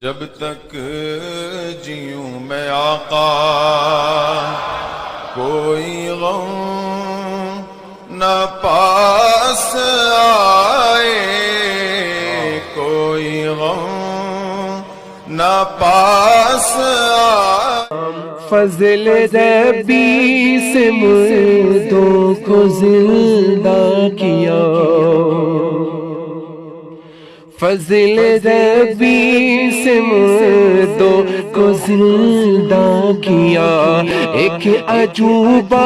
جب تک جیوں میں آقا کوئی غم نہ پاس آئے، کوئی غم نہ پاس آئے۔ فضل ربی سے مردوں کو زندہ کیا، فضل ربی سے مردوں کو زندہ کیا، ایک عجوبہ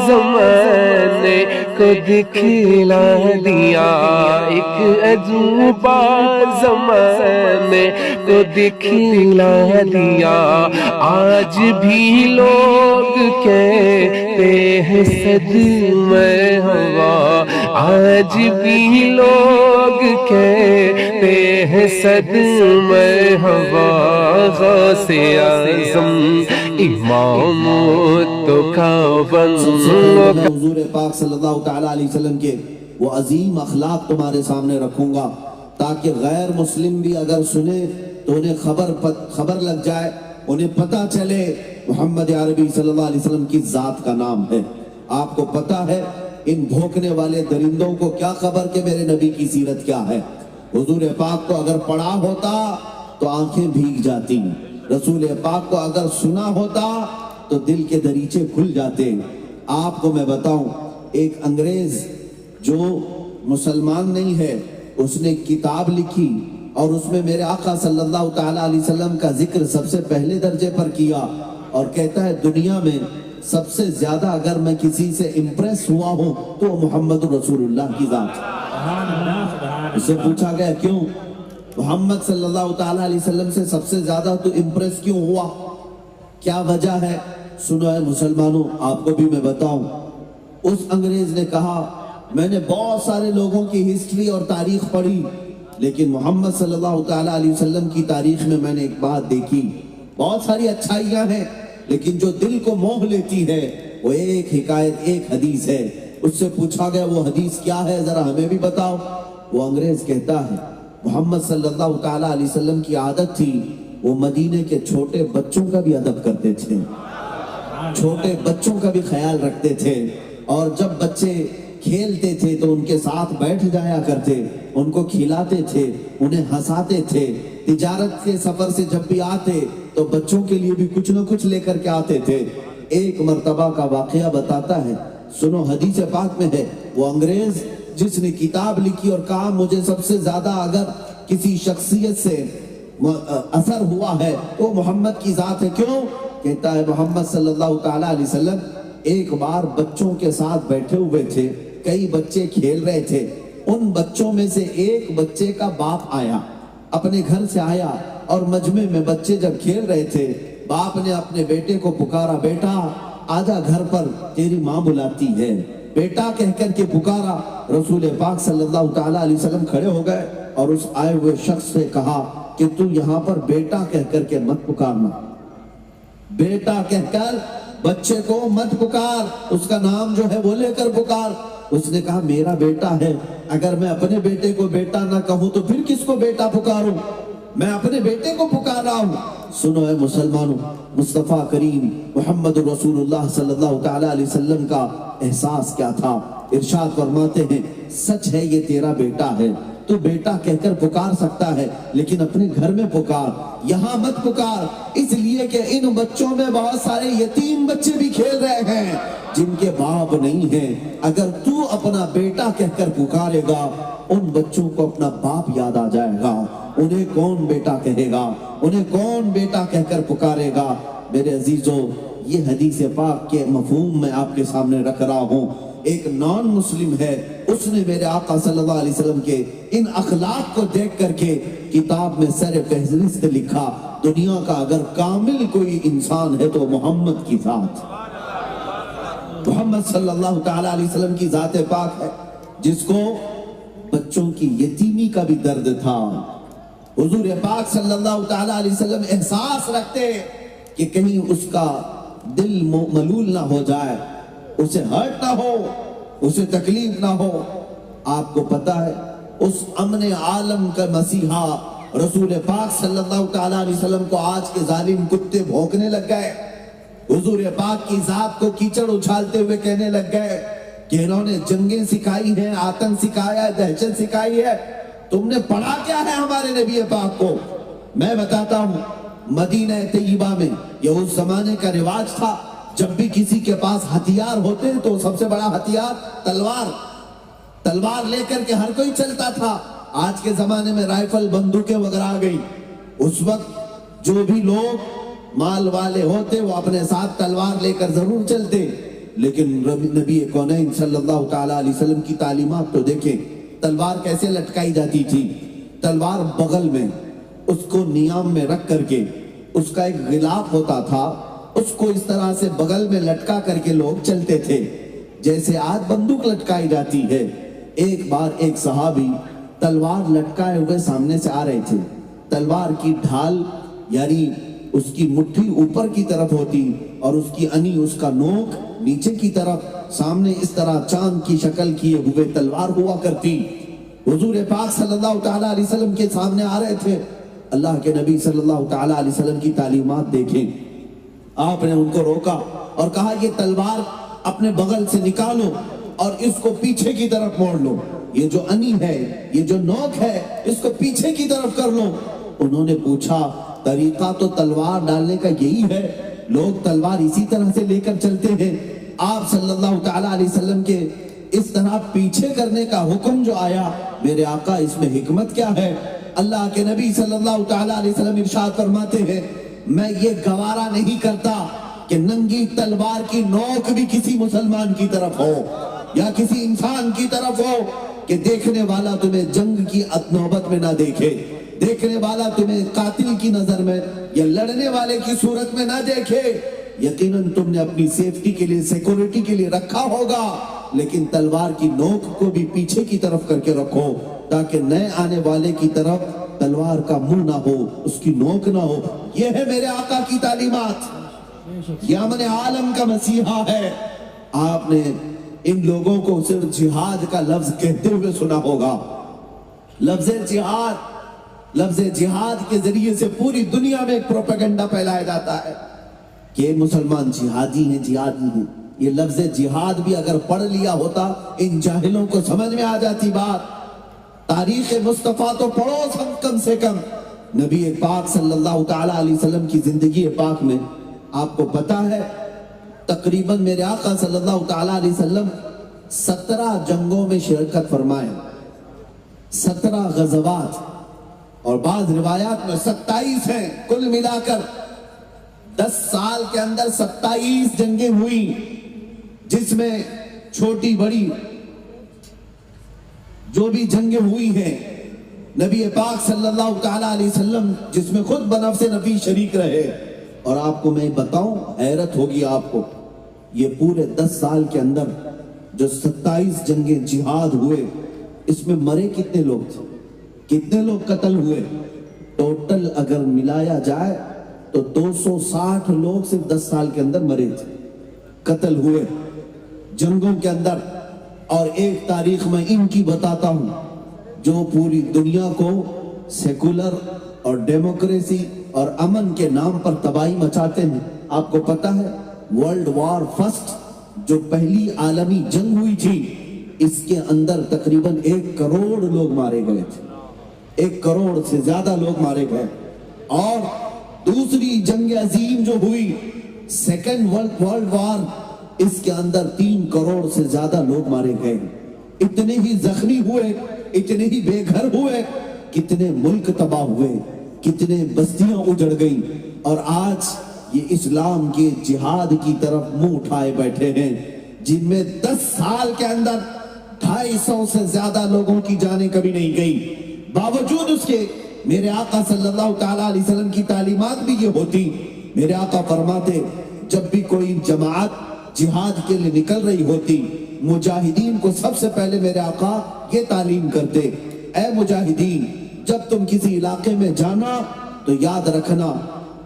زمانے کو دکھلا دیا، ایک عجوبہ زمانے کو دکھلا دیا۔ آج بھی لوگ کہتے ہیں صدمہ ہوا، آج بھی لوگ کہتے ہیں صدمہ ہوا، غوث اعظم امام تو کا حضور پاک صلی اللہ تعالیٰ علیہ وسلم کے وہ عظیم اخلاق تمہارے سامنے رکھوں گا، تاکہ غیر مسلم بھی اگر سنے تو انہیں خبر لگ جائے، انہیں پتہ چلے محمد عربی صلی اللہ علیہ وسلم کی ذات کا نام ہے۔ آپ کو پتہ ہے ان بھوکنے والے درندوں کو کیا خبر کہ میرے نبی کی سیرت کیا ہے؟ حضور پاک کو اگر پڑھا ہوتا تو آنکھیں بھیگ جاتی، رسول پاک کو اگر سنا ہوتا تو دل کے دریچے کھل جاتے۔ آپ کو میں بتاؤں، ایک انگریز جو مسلمان نہیں ہے، اس نے کتاب لکھی اور اس میں میرے آقا صلی اللہ تعالیٰ علیہ وسلم کا ذکر سب سے پہلے درجے پر کیا، اور کہتا ہے دنیا میں سب سے زیادہ اگر میں کسی سے امپریس ہوا ہوں تو محمد رسول اللہ کی ذات۔ اسے پوچھا گیا کیوں محمد صلی اللہ تعالیٰ علیہ وسلم سے سب سے زیادہ تو امپریس کیوں ہوا، کیا وجہ ہے؟ سنو اے مسلمانوں، آپ کو بھی میں بتاؤں۔ اس انگریز نے کہا میں نے بہت سارے لوگوں کی ہسٹری اور تاریخ پڑھی، لیکن محمد صلی اللہ تعالیٰ علیہ وسلم کی تاریخ میں نے ایک بات دیکھی، بہت ساری اچھائیاں ہیں لیکن جو دل کو موہ لیتی ہے وہ ایک حکایت، ایک حدیث ہے۔ اس سے پوچھا گیا وہ حدیث کیا ہے، ذرا ہمیں بھی بتاؤ۔ وہ انگریز کہتا ہے محمد صلی اللہ تعالیٰ علیہ وسلم کی عادت تھی وہ مدینے کے چھوٹے بچوں کا بھی ادب کرتے تھے، چھوٹے بچوں کا بھی خیال رکھتے تھے، اور جب بچے کھیلتے تھے تو ان کے ساتھ بیٹھ جایا کرتے، ان کو کھلاتے تھے، انہیں ہنساتے تھے۔ تجارت کے سفر سے جب بھی آتے تو بچوں کے لیے بھی کچھ نہ کچھ لے کر کے آتے تھے۔ ایک مرتبہ کا واقعہ بتاتا ہے، سنو، حدیث پاک میں ہے، وہ انگریز جس نے کتاب لکھی اور کہا مجھے سب سے زیادہ اگر کسی شخصیت سے اثر ہوا ہے تو محمد کی ذات ہے۔ کیوں؟ کہتا ہے محمد صلی اللہ تعالیٰ علیہ وسلم ایک بار بچوں کے ساتھ بیٹھے ہوئے تھے، کئی بچے کھیل رہے تھے، ان بچوں میں سے ایک بچے کا باپ آیا، اپنے گھر سے آیا، اور مجمع میں بچے جب کھیل رہے تھے باپ نے اپنے بیٹے کو پکارا، بیٹا آجا گھر پر تیری ماں بلاتی ہے، بیٹا کہہ کر کے پکارا۔ رسول پاک صلی اللہ تعالیٰ علیہ وسلم کھڑے ہو گئے اور اس آئے ہوئے شخص سے کہا کہ تو یہاں پر بیٹا کہہ کر کے مت پکارنا، بیٹا کہہ کر بچے کو مت پکار، اس کا نام جو ہے وہ لے کر پکار۔ اس نے کہا میرا بیٹا ہے، اگر میں اپنے بیٹے کو بیٹا نہ کہوں تو پھر کس کو بیٹا پکاروں؟ میں اپنے بیٹے کو پکار رہا ہوں۔ سنو اے مسلمانوں، مصطفیٰ کریم محمد رسول اللہ صلی اللہ تعالیٰ علیہ وسلم کا احساس کیا تھا؟ ارشاد فرماتے ہیں سچ ہے یہ تیرا بیٹا ہے، تو بیٹا کہہ کر پکار سکتا ہے، لیکن اپنے گھر میں پکار، یہاں مت پکار، اس لیے کہ ان بچوں میں بہت سارے یتیم بچے بھی کھیل رہے ہیں جن کے باپ نہیں ہیں۔ اگر تو اپنا بیٹا کہہ کر پکارے گا ان بچوں کو اپنا باپ یاد آ جائے گا، انہیں کون بیٹا کہے گا، انہیں کون بیٹا کہہ کر پکارے گا؟ میرے عزیزوں، یہ حدیث پاک کے مفہوم میں آپ کے سامنے رکھ رہا ہوں۔ ایک نان مسلم ہے، اس نے میرے آقا صلی اللہ علیہ وسلم کے ان اخلاق کو دیکھ کر کے کتاب میں سر فہرست لکھا، دنیا کا اگر کامل کوئی انسان ہے تو محمد کی ذات، محمد صلی اللہ تعالیٰ علیہ وسلم کی ذات پاک ہے، جس کو بچوں کی یتیمی کا بھی درد تھا۔ حضور پاک صلی اللہ تعالیٰ علیہ وسلم احساس رکھتے کہ کہیں اس کا دل ملول نہ ہو جائے، اسے ہرٹ نہ ہو، اسے تکلیف نہ ہو۔ آپ کو پتا ہے اس امن عالم کا مسیحا رسول پاک صلی اللہ تعالیٰ علیہ وسلم کو آج کے ظالم کتے بھونکنے لگ گئے، حضور پاک کی ذات کو کیچڑ اچھالتے ہوئے کہنے لگ گئے کہ انہوں نے جنگیں سکھائی ہیں، آتنک سکھایا ہے، دہشت سکھائی ہے، تم نے پڑھا کیا ہے ہمارے نبی پاک کو؟ میں بتاتا ہوں، مدینہ طیبہ میں یہ اس زمانے کا رواج تھا، جب بھی کسی کے پاس ہتھیار ہوتے تو سب سے بڑا ہتھیار تلوار لے کر کے ہر کوئی چلتا تھا۔ آج کے زمانے میں رائفل بندوقیں وغیرہ آ گئی، اس وقت جو بھی لوگ مال والے ہوتے وہ اپنے ساتھ تلوار لے کر ضرور چلتے، لیکن نبی کونین صلی اللہ تعالیٰ علیہ وسلم کی تعلیمات تو دیکھیں، تلوار کیسے لٹکائی جاتی تھی، تلوار بغل میں، اس کو نیام میں رکھ کر کے، اس کا ایک غلاف ہوتا تھا، اس کو اس طرح سے بغل میں لٹکا کر کے لوگ چلتے تھے جیسے آج بندوق لٹکائی جاتی ہے۔ ایک بار ایک صحابی تلوار لٹکائے ہوئے سامنے سے آ رہے تھے، تلوار کی ڈھال یعنی اس کی مٹھی اوپر کی طرف ہوتی اور اس کی انی، اس کا نوک نیچے کی طرف، سامنے اس طرح چاند کی شکل کیے ہوئے تلوار ہوا کرتی۔ حضور پاک صلی اللہ تعالیٰ علیہ وسلم کے سامنے آ رہے تھے، اللہ کے نبی صلی اللہ تعالیٰ علیہ وسلم کی تعلیمات دیکھیں، آپ نے ان کو روکا اور کہا یہ تلوار اپنے بغل سے نکالو اور اس کو پیچھے کی طرف موڑ لو، یہ جو انی ہے، یہ جو نوک ہے، اس کو پیچھے کی طرف کر لو۔ انہوں نے پوچھا طریقہ تو تلوار ڈالنے کا یہی ہے، لوگ تلوار اسی طرح سے لے کر چلتے ہیں، آپ صلی اللہ تعالیٰ علیہ وسلم کے اس طرح پیچھے کرنے کا حکم جو آیا، میرے آقا اس میں حکمت کیا ہے؟ اللہ کے نبی صلی اللہ تعالیٰ علیہ وسلم ارشاد فرماتے ہیں، میں یہ گوارا نہیں کرتا کہ ننگی تلوار کی نوک بھی کسی مسلمان کی طرف ہو یا کسی انسان کی طرف ہو، کہ دیکھنے والا تمہیں جنگ کی نوبت میں نہ دیکھے، دیکھنے والا تمہیں قاتل کی نظر میں یا لڑنے والے کی صورت میں نہ دیکھے۔ یقیناً تم نے اپنی سیفٹی کے لیے، سیکورٹی کے لیے رکھا ہوگا، لیکن تلوار کی نوک کو بھی پیچھے کی طرف کر کے رکھو تاکہ نئے آنے والے کی طرف تلوار کا منہ نہ ہو، اس کی نوک نہ ہو۔ یہ ہے میرے آقا کی تعلیمات، یہ امن عالم کا مسیحا ہے۔ آپ نے ان لوگوں کو صرف جہاد کا لفظ کہتے ہوئے سنا ہوگا، لفظ جہاد کے ذریعے سے پوری دنیا میں ایک پروپیگنڈا پھیلایا جاتا ہے کہ مسلمان جہادی ہیں۔ یہ لفظ جہاد بھی اگر پڑھ لیا ہوتا ان جاہلوں کو سمجھ میں آ جاتی بات۔ تاریخ مصطفیٰ تو پڑھو کم سے کم، نبی پاک صلی اللہ تعالیٰ علیہ وسلم کی زندگی پاک میں آپ کو پتا ہے تقریباً میرے آقا صلی اللہ تعالیٰ علیہ وسلم 17 جنگوں میں شرکت فرمائے، 17 غزوات، اور بعض روایات میں 27 ہیں، کل ملا کر 10 سال کے اندر 27 جنگیں ہوئی، جس میں چھوٹی بڑی جو بھی جنگیں ہوئی ہیں، نبی پاک صلی اللہ تعالیٰ علیہ وسلم جس میں خود بنفس نبی شریک رہے۔ اور آپ کو میں بتاؤں، حیرت ہوگی آپ کو، یہ پورے 10 سال کے اندر جو 27 جنگیں جہاد ہوئے، اس میں مرے کتنے لوگ تھے، کتنے لوگ قتل ہوئے؟ ٹوٹل اگر ملایا جائے تو 260 لوگ صرف 10 سال کے اندر مرے تھے، قتل ہوئے جنگوں کے اندر۔ اور ایک تاریخ میں ان کی بتاتا ہوں جو پوری دنیا کو سیکولر اور ڈیموکریسی اور امن کے نام پر تباہی مچاتے ہیں۔ آپ کو پتا ہے ورلڈ وار فرسٹ جو پہلی عالمی جنگ ہوئی تھی، اس کے اندر تقریباً 1 کروڑ لوگ مارے گئے تھے، 1 کروڑ سے زیادہ لوگ مارے گئے۔ اور دوسری جنگ عظیم جو ہوئی، سیکنڈ ورلڈ وار، اس کے اندر 3 کروڑ سے زیادہ لوگ مارے گئے، اتنے ہی زخمی ہوئے، اتنے ہی بے گھر ہوئے، کتنے ملک تباہ ہوئے، کتنے بستیاں اجڑ گئیں۔ اور آج یہ اسلام کے جہاد کی طرف منہ اٹھائے بیٹھے ہیں، جن میں 10 سال کے اندر 250 سے زیادہ لوگوں کی جانیں کبھی نہیں گئی۔ باوجود اس کے میرے آقا صلی اللہ تعالیٰ علیہ وسلم کی تعلیمات بھی یہ ہوتی۔ میرے آقا فرماتے جب بھی کوئی جماعت جہاد کے لیے نکل رہی ہوتی، مجاہدین کو سب سے پہلے میرے آقا یہ تعلیم کرتے، اے مجاہدین، جب تم کسی علاقے میں جانا تو یاد رکھنا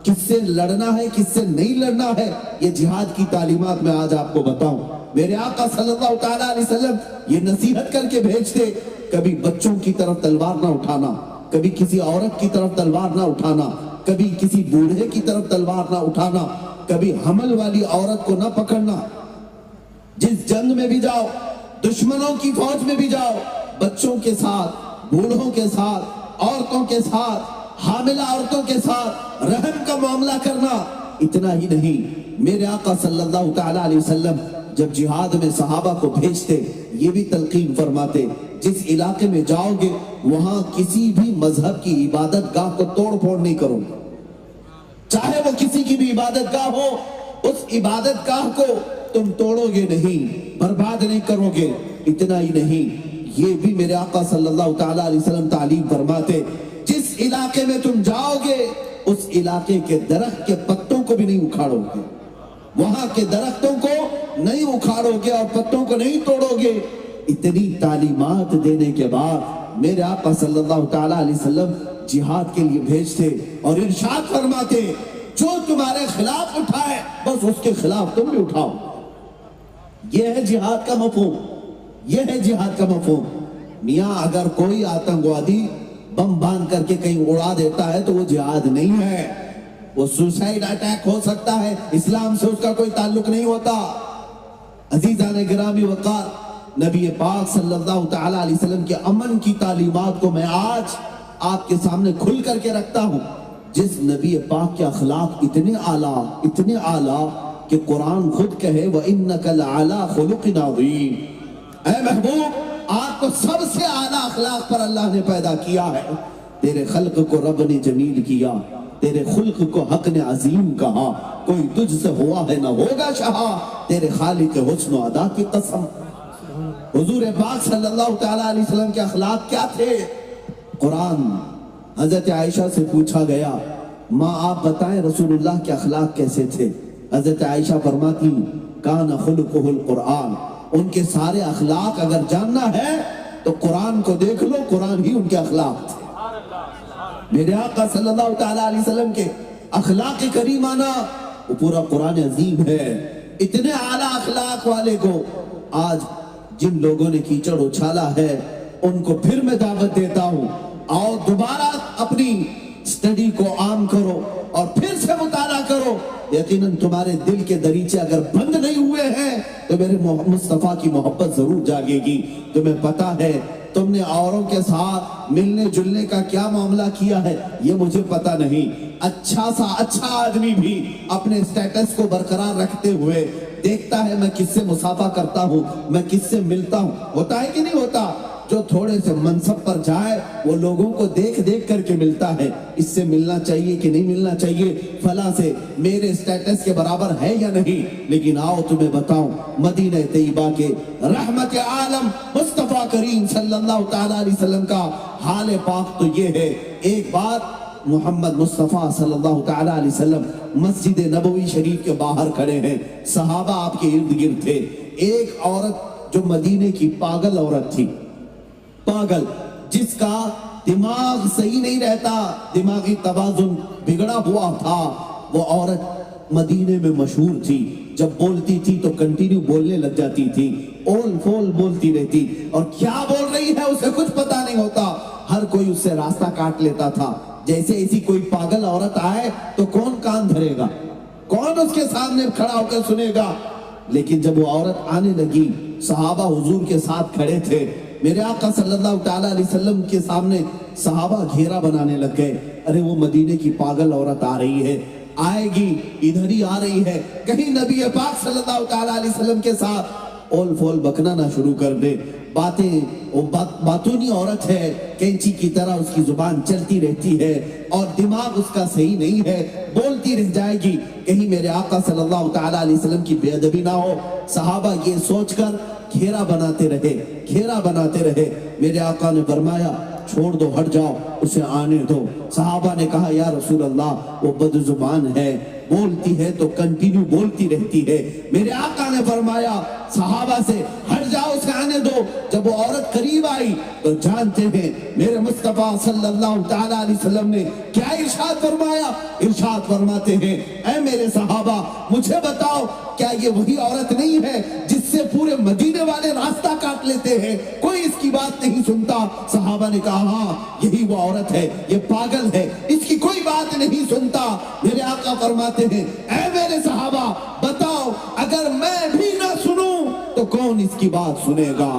کس سے لڑنا ہے، کس سے نہیں لڑنا ہے۔ یہ جہاد کی تعلیمات میں آج آپ کو بتاؤں، میرے آقا صلی اللہ تعالیٰ علیہ وسلم یہ نصیحت کر کے بھیجتے، کبھی بچوں کی طرف تلوار نہ اٹھانا، کبھی کسی عورت کی طرف تلوار نہ اٹھانا، کبھی کسی بوڑھے کی طرف تلوار نہ اٹھانا، کبھی حمل والی عورت کو نہ پکڑنا۔ جس جنگ میں بھی جاؤ، دشمنوں کی فوج میں بھی جاؤ، بچوں کے ساتھ، بوڑھوں کے ساتھ، عورتوں کے ساتھ، حاملہ عورتوں کے ساتھ رحم کا معاملہ کرنا۔ اتنا ہی نہیں، میرے آقا صلی اللہ تعالی علیہ وسلم جب جہاد میں صحابہ کو بھیجتے یہ بھی تلقین فرماتے، جس علاقے میں جاؤ گے وہاں کسی بھی مذہب کی عبادت گاہ کو توڑ پھوڑ نہیں کرو، چاہے وہ کسی کی بھی عبادت گاہ ہو، اس عبادت گاہ کو تم توڑو گے نہیں، برباد نہیں کرو گے۔ اتنا ہی نہیں، یہ بھی میرے آقا صلی اللہ تعالی علیہ وسلم تعلیم فرماتے، جس علاقے میں تم جاؤ گے اس علاقے کے درخت کے پتوں کو بھی نہیں اکھاڑو گے، وہاں کے درختوں کو نہیں اکھاڑو گے اور پتوں کو نہیں توڑو گے۔ اتنی تعلیمات دینے کے بعد میرے آقا صلی اللہ تعالی علیہ وسلم جہاد کے لیے بھیجتے اور ارشاد فرماتے، جو تمہارے خلاف اٹھائے بس اس کے خلاف تم بھی اٹھاؤ۔ یہ ہے جہاد کا مفہوم، یہ ہے جہاد کا مفہوم۔ میاں اگر کوئی آتنکوادی بم باندھ کر کے کہیں اڑا دیتا ہے تو وہ جہاد نہیں ہے، وہ سوسائیڈ اٹیک ہو سکتا ہے، اسلام سے اس کا کوئی تعلق نہیں ہوتا۔ عزیزان گرامی وقار، نبی پاک صلی اللہ تعالی علیہ وسلم کے امن کی تعلیمات کو میں آج آپ کے سامنے کھل کر کے رکھتا ہوں۔ جس نبی پاک کے اخلاق اتنے اعلیٰ کہ قرآن خود کہے وَإِنَّكَ لَعَلَىٰ خُلُقٍ عَظِيمٍ، اے محبوب آپ کو سب سے اعلیٰ اخلاق پر اللہ نے پیدا کیا ہے، تیرے خلق کو رب نے جمیل کیا، تیرے خلق کو حق نے عظیم کہا، کوئی تجھ سے ہوا ہے نہ ہوگا شہا، تیرے خالق حسن و ادا کی قسم۔ حضور پاک صلی اللہ تعالی علیہ وسلم کے اخلاق کیا تھے؟ قرآن حضرت عائشہ سے پوچھا گیا، ماں آپ بتائیں رسول اللہ کے اخلاق کیسے تھے؟ حضرت عائشہ فرماتی، کان خلقہ القرآن، ان کے سارے اخلاق اگر جاننا ہے تو قرآن کو دیکھ لو، قرآن ہی ان کے اخلاق تھے۔ میرے آقا صلی اللہ تعالی علیہ وسلم کے اخلاق کریمانہ وہ پورا قرآن عظیم ہے۔ اتنے اعلیٰ اخلاق والے کو آج جن لوگوں نے کیچڑ اچھالا ہے ان کو پھر میں دعوت دیتا ہوں، آؤ دوبارہ اپنی سٹڈی کو عام کرو اور پھر سے مطالعہ کرو۔ یقیناً تمہارے دل کے دریچے اگر بند نہیں ہوئے ہیں تو میرے مصطفیٰ کی محبت ضرور جاگے گی۔ تمہیں پتا ہے تم نے اوروں کے ساتھ ملنے جلنے کا کیا معاملہ کیا ہے یہ مجھے پتا نہیں۔ اچھا آدمی بھی اپنے سٹیٹس کو برقرار رکھتے ہوئے دیکھتا ہے میں کس سے مصافحہ کرتا ہوں، میں کس سے ملتا ہوں، ہوتا ہے کہ نہیں ہوتا؟ جو تھوڑے سے منصب پر جائے وہ لوگوں کو دیکھ کر کے ملتا ہے، اس سے ملنا چاہیے کہ نہیں ملنا چاہیے، فلاں سے میرے سٹیٹس کے برابر ہے یا نہیں۔ لیکن آؤ تمہیں بتاؤں، مدینہ طیبہ کے رحمت عالم مصطفیٰ کریم صلی اللہ تعالی علیہ وسلم کا حال پاک تو یہ ہے۔ ایک بات، محمد مصطفیٰ صلی اللہ تعالی علیہ وسلم مسجد نبوی شریف کے باہر کھڑے ہیں، صحابہ آپ کے ارد گرد تھے۔ ایک عورت جو مدینے کی پاگل عورت تھی، پاگل جس کا دماغ صحیح نہیں رہتا، دماغی توازن بگڑا ہوا تھا، وہ عورت مدینے میں مشہور تھی، جب بولتی تھی تو کنٹینیو بولنے لگ جاتی تھی، اول فول بولتی رہتی، اور کیا بول رہی ہے اسے کچھ پتا نہیں ہوتا، ہر کوئی اس سے راستہ کاٹ لیتا تھا۔ جیسے ایسی کوئی پاگل عورت آئے تو کون کان دھرے گا، کون اس کے سامنے کھڑا ہو کر سنے گا؟ لیکن جب وہ عورت آنے لگی، صحابہ حضور کے ساتھ کھڑے تھے، میرے آقا صلی اللہ تعالی علیہ وسلم کے سامنے صحابہ گھیرا بنانے لگ گئے، ارے وہ مدینے کی پاگل عورت آ رہی ہے، آئے گی، ادھر ہی آ رہی ہے، کہیں نبی پاک صلی اللہ تعالی علیہ وسلم کے ساتھ اول فول بکنا نہ شروع کر دے۔ باتونی عورت ہے، کینچی کی طرح اس کی زبان چلتی رہتی ہے اور دماغ اس کا صحیح نہیں ہے، بولتی رہ جائے گی، کہیں میرے آقا صلی اللہ تعالی علیہ وسلم کی بے ادبی نہ ہو۔ صحابہ یہ سوچ کر گھیرا بناتے رہے۔ میرے آقا نے فرمایا چھوڑ دو، ہٹ جاؤ، اسے آنے دو۔ صحابہ نے کہا یا رسول اللہ وہ بد زبان ہے، بولتی ہے تو کنٹینیو بولتی رہتی ہے۔ میرے آقا نے فرمایا صحابہ سے ہٹ جاؤ اسے آنے دو. جب وہ عورت قریب آئی تو جانتے ہیں میرے مصطفیٰ صلی اللہ تعالیٰ علیہ وسلم نے کیا ارشاد فرمایا؟ ارشاد فرماتے ہیں اے میرے صحابہ مجھے بتاؤ کیا یہ وہی عورت نہیں ہے جس سے پورے مدینے والے راستہ کاٹ لیتے ہیں, کوئی اس کی بات نہیں سنتا؟ صحابہ نے کہا ہاں یہی وہ عورت ہے, یہ پاگل ہے, اس کی کوئی بات نہیں سنتا. میرے آقا فرماتے ہیں اے میرے صحابہ بتاؤ اگر میں بھی نہ سنوں تو کون اس کی بات سنے گا؟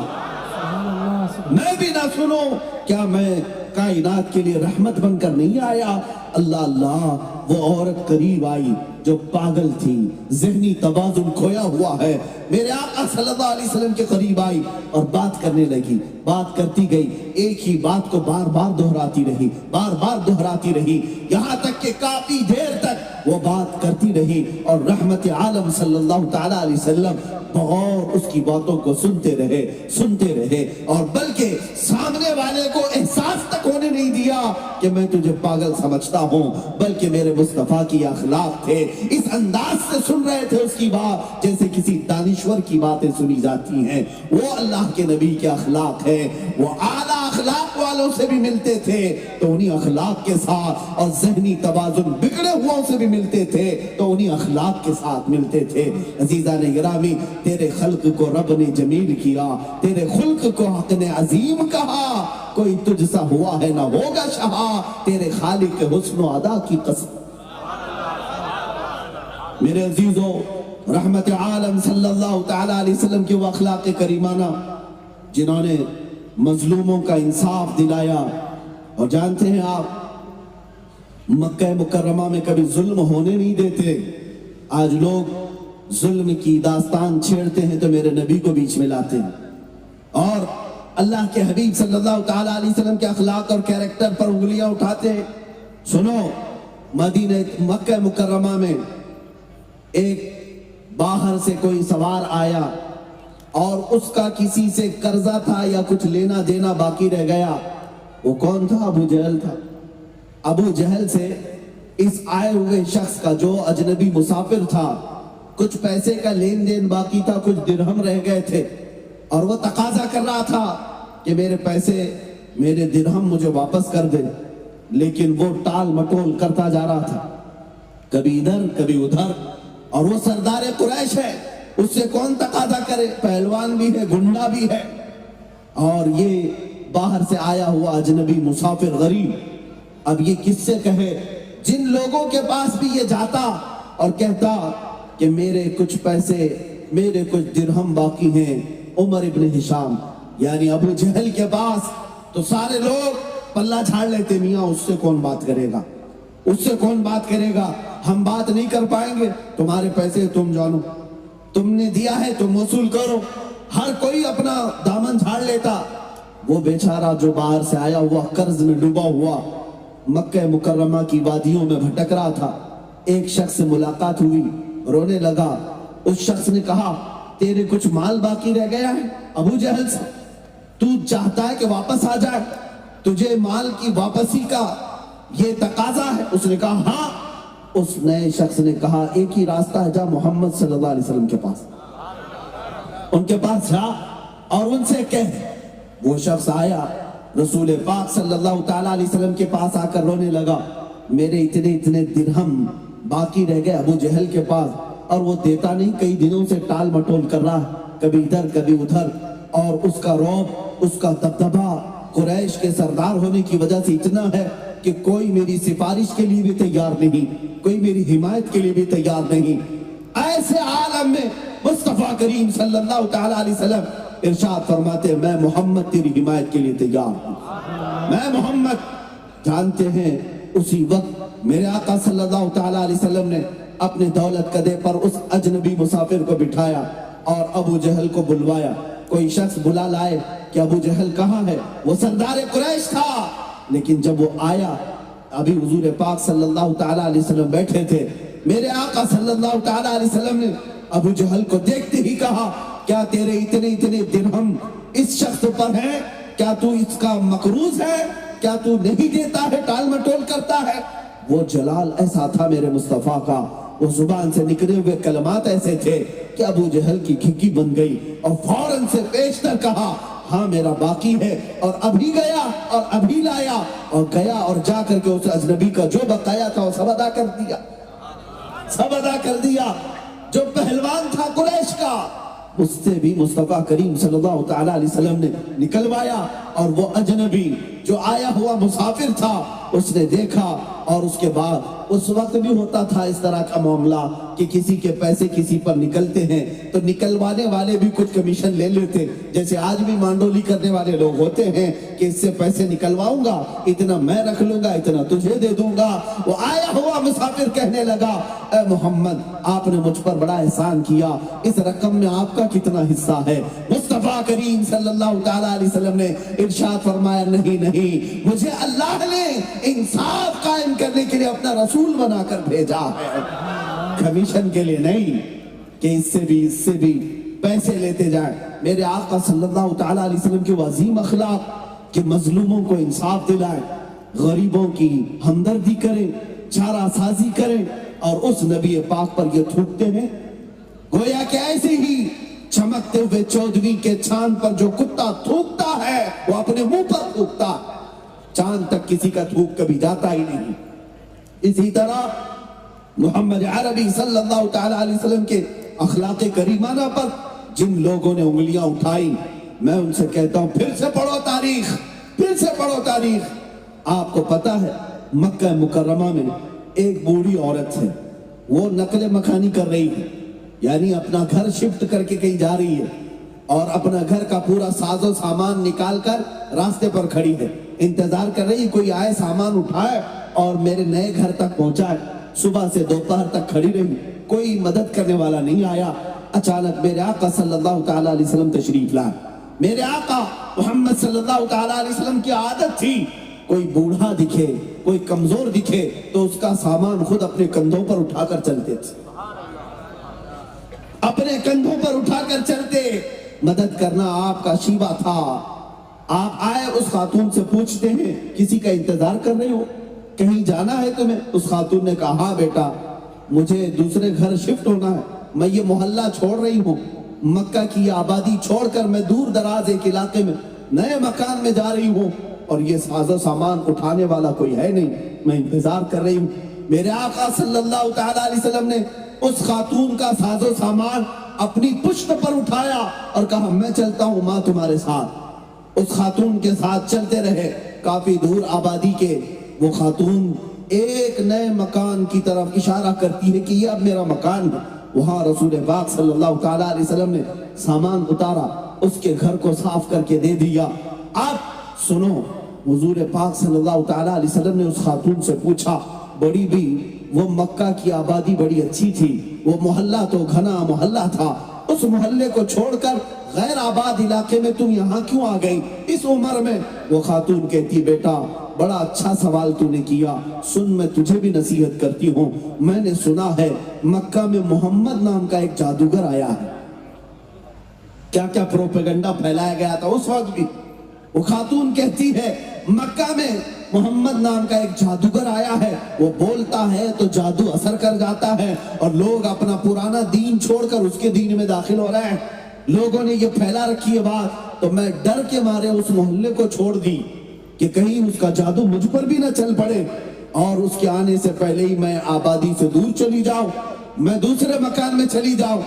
میں بھی نہ سنوں, کیا میں کائنات کے لیے رحمت بن کر نہیں آیا؟ اللہ اللہ, وہ عورت قریب آئی جو پاگل تھی, ذہنی توازن کھویا ہوا ہے, میرے آقا صلی اللہ علیہ وسلم کے قریب آئی اور بات کرنے لگی. بات کرتی گئی, ایک ہی بات کو بار بار دہراتی رہی, بار بار دہراتی رہی, یہاں تک کہ کافی دیر تک وہ بات کرتی رہی اور رحمت عالم صلی اللہ تعالیٰ علیہ وسلم بغور اس کی باتوں کو سنتے رہے اور بلکہ سامنے والے کو احساس تک ہونے نہیں دیا کہ میں تجھے پاگل سمجھتا ہوں, بلکہ میرے مصطفیٰ کی اخلاق تھے. اس انداز سے سن رہے تھے اس کی بات جیسے کسی دانشور کی باتیں سنی جاتی ہیں. وہ اللہ کے نبی کے اخلاق ہے, وہ اعلیٰ اخلاق والوں سے بھی ملتے تھے تو انہی اخلاق کے ساتھ, اور ذہنی توازن بگڑے ہوا سے بھی ملتے تھے تو انہی اخلاق کے ساتھ ملتے تھے. عزیزان گرامی, تیرے خلق کو رب نے جمیل کیا, تیرے خلق کو حق نے عظیم کہا, کوئی تجھ سا ہوا ہے نہ ہوگا شہا, تیرے خالق کے حسن و ادا کی قسم. میرے عزیزو, رحمت عالم صلی اللہ تعالیٰ علیہ وسلم کی وہ اخلاق کریمانہ جنہوں نے مظلوموں کا انصاف دلایا. اور جانتے ہیں آپ مکہ مکرمہ میں کبھی ظلم ہونے نہیں دیتے. آج لوگ ظلم کی داستان چھیڑتے ہیں تو میرے نبی کو بیچ میں لاتے ہیں اور اللہ کے حبیب صلی اللہ تعالیٰ علیہ وسلم کے اخلاق اور کیریکٹر پر انگلیاں اٹھاتے ہیں. سنو, مدینہ مکہ مکرمہ میں ایک باہر سے کوئی سوار آیا اور اس کا کسی سے قرضہ تھا یا کچھ لینا دینا باقی رہ گیا. وہ کون تھا؟ ابو جہل تھا. ابو جہل سے اس آئے ہوئے شخص کا جو اجنبی مسافر تھا کچھ پیسے کا لین دین باقی تھا, کچھ درہم رہ گئے تھے اور وہ تقاضا کر رہا تھا کہ میرے پیسے میرے درہم مجھے واپس کر دے. لیکن وہ ٹال مٹول کرتا جا رہا تھا, کبھی ادھر کبھی ادھر, اور وہ سردار قریش ہے, اس سے کون تقاضا کرے؟ پہلوان بھی ہے, گنڈا بھی ہے, اور یہ باہر سے آیا ہوا اجنبی مسافر غریب. اب یہ کس سے کہے؟ جن لوگوں کے پاس بھی یہ جاتا اور کہتا کہ میرے کچھ پیسے, میرے کچھ درہم باقی ہیں, عمر ابن ہشام یعنی ابو جہل کے پاس, تو سارے لوگ پلہ جھاڑ لیتے, میاں اس سے کون بات کرے گا, اس سے کون بات کرے گا, ہم بات نہیں کر پائیں گے, تمہارے پیسے تم جانو, تم نے دیا ہے تم وصول کرو. ہر کوئی اپنا دامن جھاڑ لیتا. وہ بیچارہ جو باہر سے آیا ہوا قرض میں ڈوبا ہوا مکہ مکرمہ کی وادیوں میں بھٹک رہا تھا, ایک شخص سے ملاقات ہوئی, رونے لگا. اس شخص نے کہا تیرے کچھ مال باقی رہ گیا ہے ابو جہل سے, تو چاہتا ہے کہ واپس آ جائے, تجھے مال کی واپسی کا یہ تقاضا ہے؟ اس نے کہا ہاں. اس نئے شخص نے کہا ایک ہی راستہ ہے, جا محمد صلی اللہ علیہ وسلم کے پاس, ان کے پاس جا اور ان سے کہہ. وہ شخص آیا, رسول پاک صلی اللہ تعالیٰ علیہ وسلم کے پاس آ کر رونے لگا, میرے اتنے درہم باقی رہ گئے ابو جہل کے پاس اور وہ دیتا نہیں, کئی دنوں سے ٹال مٹول کر رہا ہے, کبھی ادھر کبھی ادھر, اور اس کا رعب, اس کا دبدبہ قریش کے سردار ہونے کی وجہ سے اتنا ہے کہ کوئی میری سفارش کے لیے بھی تیار نہیں, کوئی میری حمایت کے لیے بھی تیار نہیں. ایسے عالم میں مصطفیٰ کریم صلی اللہ تعالیٰ علیہ وسلم ارشاد فرماتے میں محمد تیری حمایت کے لیے تیار ہوں, میں محمد. جانتے ہیں اسی وقت میرے آقا صلی اللہ تعالیٰ علیہ وسلم نے اپنے دولت قدے پر اس اجنبی مسافر کو بٹھایا اور ابو جہل کو بلوایا. کوئی شخص بلا لائے کہ ابو جہل کہاں ہے؟ وہ سردار قریش تھا. لیکن جب وہ آیا, ابھی حضور پاک صلی اللہ تعالیٰ علیہ وسلم بیٹھے تھے, میرے آقا صلی اللہ تعالیٰ علیہ وسلم نے ابو جہل کو دیکھتے ہی کہا کیا تیرے اتنے درہم اس شخص پر ہیں؟ کیا تو اس کا مقروض ہے؟ کیا تو نہیں دیتا ہے, ٹال مٹول کرتا ہے؟ وہ جلال ایسا تھا میرے مصطفیٰ کا, وہ زبان سے نکلے ہوئے کلمات ایسے تھے کہ ابو جہل کی کھکی بن گئی اور فوراً سے پیشتر کہا ہاں میرا باقی ہے، اور ابھی گیا اور ابھی لایا، اور گیا اور جا کر کے اس اجنبی کا جو بقایا تھا وہ سب ادا کر دیا، سب ادا کر دیا۔ جو پہلوان تھا قریش کا اس سے بھی مصطفیٰ کریم صلی اللہ تعالیٰ علیہ وسلم نے نکلوایا، اور وہ اجنبی جو آیا ہوا مسافر تھا اس نے دیکھا، اور اس کے بعد اس وقت بھی ہوتا تھا اس طرح کا معاملہ کہ کسی کے پیسے کسی پر نکلتے ہیں تو نکلوانے والے بھی کچھ کمیشن لے لیتے، جیسے آج بھی مانڈولی کرنے والے لوگ ہوتے ہیں کہ اس سے پیسے نکلواؤں گا، اتنا میں رکھ لوں گا، اتنا تجھے دے دوں گا۔ وہ آیا ہوا مسافر کہنے لگا اے محمد آپ نے مجھ پر بڑا احسان کیا، اس رقم میں آپ کا کتنا حصہ ہے؟ مصطفیٰ کریم صلی اللہ تعالیٰ علیہ وسلم نے ارشاد فرمایا نہیں نہیں، مجھے اللہ نے انصاف قائم کرنے کے لیے اپنا رسول بنا کر بھیجا ہے، کمیشن کے لیے نہیں کہ اس سے بھی پیسے لیتے جائیں۔ میرے آقا صلی اللہ تعالیٰ علیہ وسلم کے عظیم اخلاق کہ مظلوموں کو انصاف دلائیں، غریبوں کی ہمدردی کریں، چارہ سازی کریں، اور اس نبی پاک پر یہ تھوکتے ہیں گویا کہ ایسے ہی چمکتے ہوئے چودھویں کے چاند پر جو کتا تھوکتا ہے وہ اپنے منہ پر تھوکتا ہے، چاند تک کسی کا تھوک کبھی جاتا ہی نہیں۔ اسی طرح محمد عربی صلی اللہ تعالیٰ علیہ وسلم کے اخلاق کریمانہ پر جن لوگوں نے انگلیاں اٹھائی میں ان سے کہتا ہوں پھر سے پڑھو تاریخ، پھر سے پڑھو تاریخ۔ آپ کو پتا ہے مکہ مکرمہ میں ایک بوڑھی عورت ہے، وہ نقل مکانی کر رہی ہے، یعنی اپنا گھر شفٹ کر کے کہیں جا رہی ہے، اور اپنا گھر کا پورا ساز و سامان نکال کر راستے پر کھڑی ہے، انتظار کر رہی کوئی آئے سامان اٹھائے اور میرے نئے گھر تک پہنچائے۔ صبح سے دوپہر تک کھڑی رہی، کوئی مدد کرنے والا نہیں آیا۔ اچانک میرے آقا صلی اللہ تعالیٰ علیہ وسلم تشریف لائے۔ میرے آقا محمد صلی اللہ تعالیٰ علیہ وسلم کی عادت تھی کوئی بوڑھا دکھے، کوئی کمزور دکھے تو اس کا سامان خود اپنے کندھوں پر اٹھا کر چلتے تھے، اپنے کندھوں پر اٹھا کر چلتے۔ مدد کرنا آپ کا شیوا تھا۔ آپ آئے اس خاتون سے پوچھتے ہیں کسی کا انتظار کر رہے ہو، کہیں جانا ہے تمہیں؟ اس خاتون نے کہا ہاں بیٹا مجھے دوسرے گھر شفٹ ہونا ہے، میں یہ محلہ چھوڑ رہی ہوں، مکہ کی آبادی چھوڑ کر میں دور دراز ایک علاقے میں نئے مکان میں جا رہی ہوں، اور یہ ساز و سامان اٹھانے والا کوئی ہے نہیں، میں انتظار کر رہی ہوں۔ میرے آقا صلی اللہ تعالیٰ علیہ وسلم نے اس خاتون کا ساز و سامان اپنی پشت پر اٹھایا اور کہا میں چلتا ہوں ماں تمہارے ساتھ۔ اس خاتون کے ساتھ چلتے رہے، کافی دور آبادی کے وہ خاتون ایک نئے مکان کی طرف اشارہ کرتی ہے کہ یہ اب میرا مکان ہے۔ وہاں رسول پاک صلی اللہ تعالیٰ علیہ وسلم نے سامان اتارا، اس کے گھر کو صاف کر کے دے دیا۔ اب سنو، حضور پاک صلی اللہ تعالیٰ علیہ وسلم نے اس خاتون سے پوچھا بڑی بھی وہ مکہ کی آبادی بڑی اچھی تھی، وہ محلہ تو گھنا محلہ تھا، اس محلے کو چھوڑ کر غیر آباد علاقے میں تم یہاں کیوں آ گئی اس عمر میں؟ وہ خاتون کہتی بیٹا بڑا اچھا سوال تو نے کیا، سن میں تجھے بھی نصیحت کرتی ہوں، میں نے سنا ہے مکہ میں محمد نام کا ایک جادوگر آیا ہے۔ کیا کیا پروپیگنڈا پھیلایا گیا تھا اس وقت بھی۔ وہ خاتون کہتی ہے مکہ میں محمد نام کا ایک جادوگر آیا ہے، وہ بولتا ہے تو جادو اثر کر جاتا ہے اور لوگ اپنا پرانا دین چھوڑ کر اس کے دین میں داخل ہو رہے ہیں۔ لوگوں نے یہ پھیلا رکھی ہے بات، تو میں ڈر کے مارے اس محلے کو چھوڑ دی کہ کہیں اس کا جادو مجھ پر بھی نہ چل پڑے اور اس کے آنے سے پہلے ہی میں آبادی سے دور چلی جاؤں، میں دوسرے مکان میں چلی جاؤں۔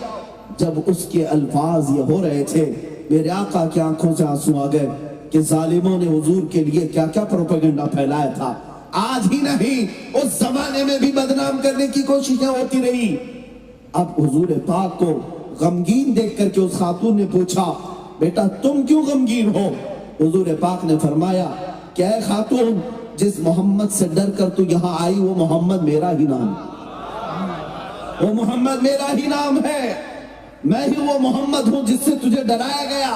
جب اس کے الفاظ یہ ہو رہے تھے میرے آقا کی آنکھوں سے آنسو آ گئے کہ ظالموں نے حضور کے لیے کیا کیا پروپیگنڈا پھیلایا تھا، آج ہی نہیں اس زمانے میں بھی بدنام کرنے کی کوششیں ہوتی رہی۔ اب حضور پاک کو غمگین دیکھ کر کے اس خاتون نے پوچھا بیٹا تم کیوں غمگین ہو؟ حضور پاک نے فرمایا کہ اے خاتون جس محمد سے ڈر کر تو یہاں آئی وہ محمد میرا ہی نام ہے، وہ محمد میرا ہی نام ہے، میں ہی وہ محمد ہوں جس سے تجھے ڈرایا گیا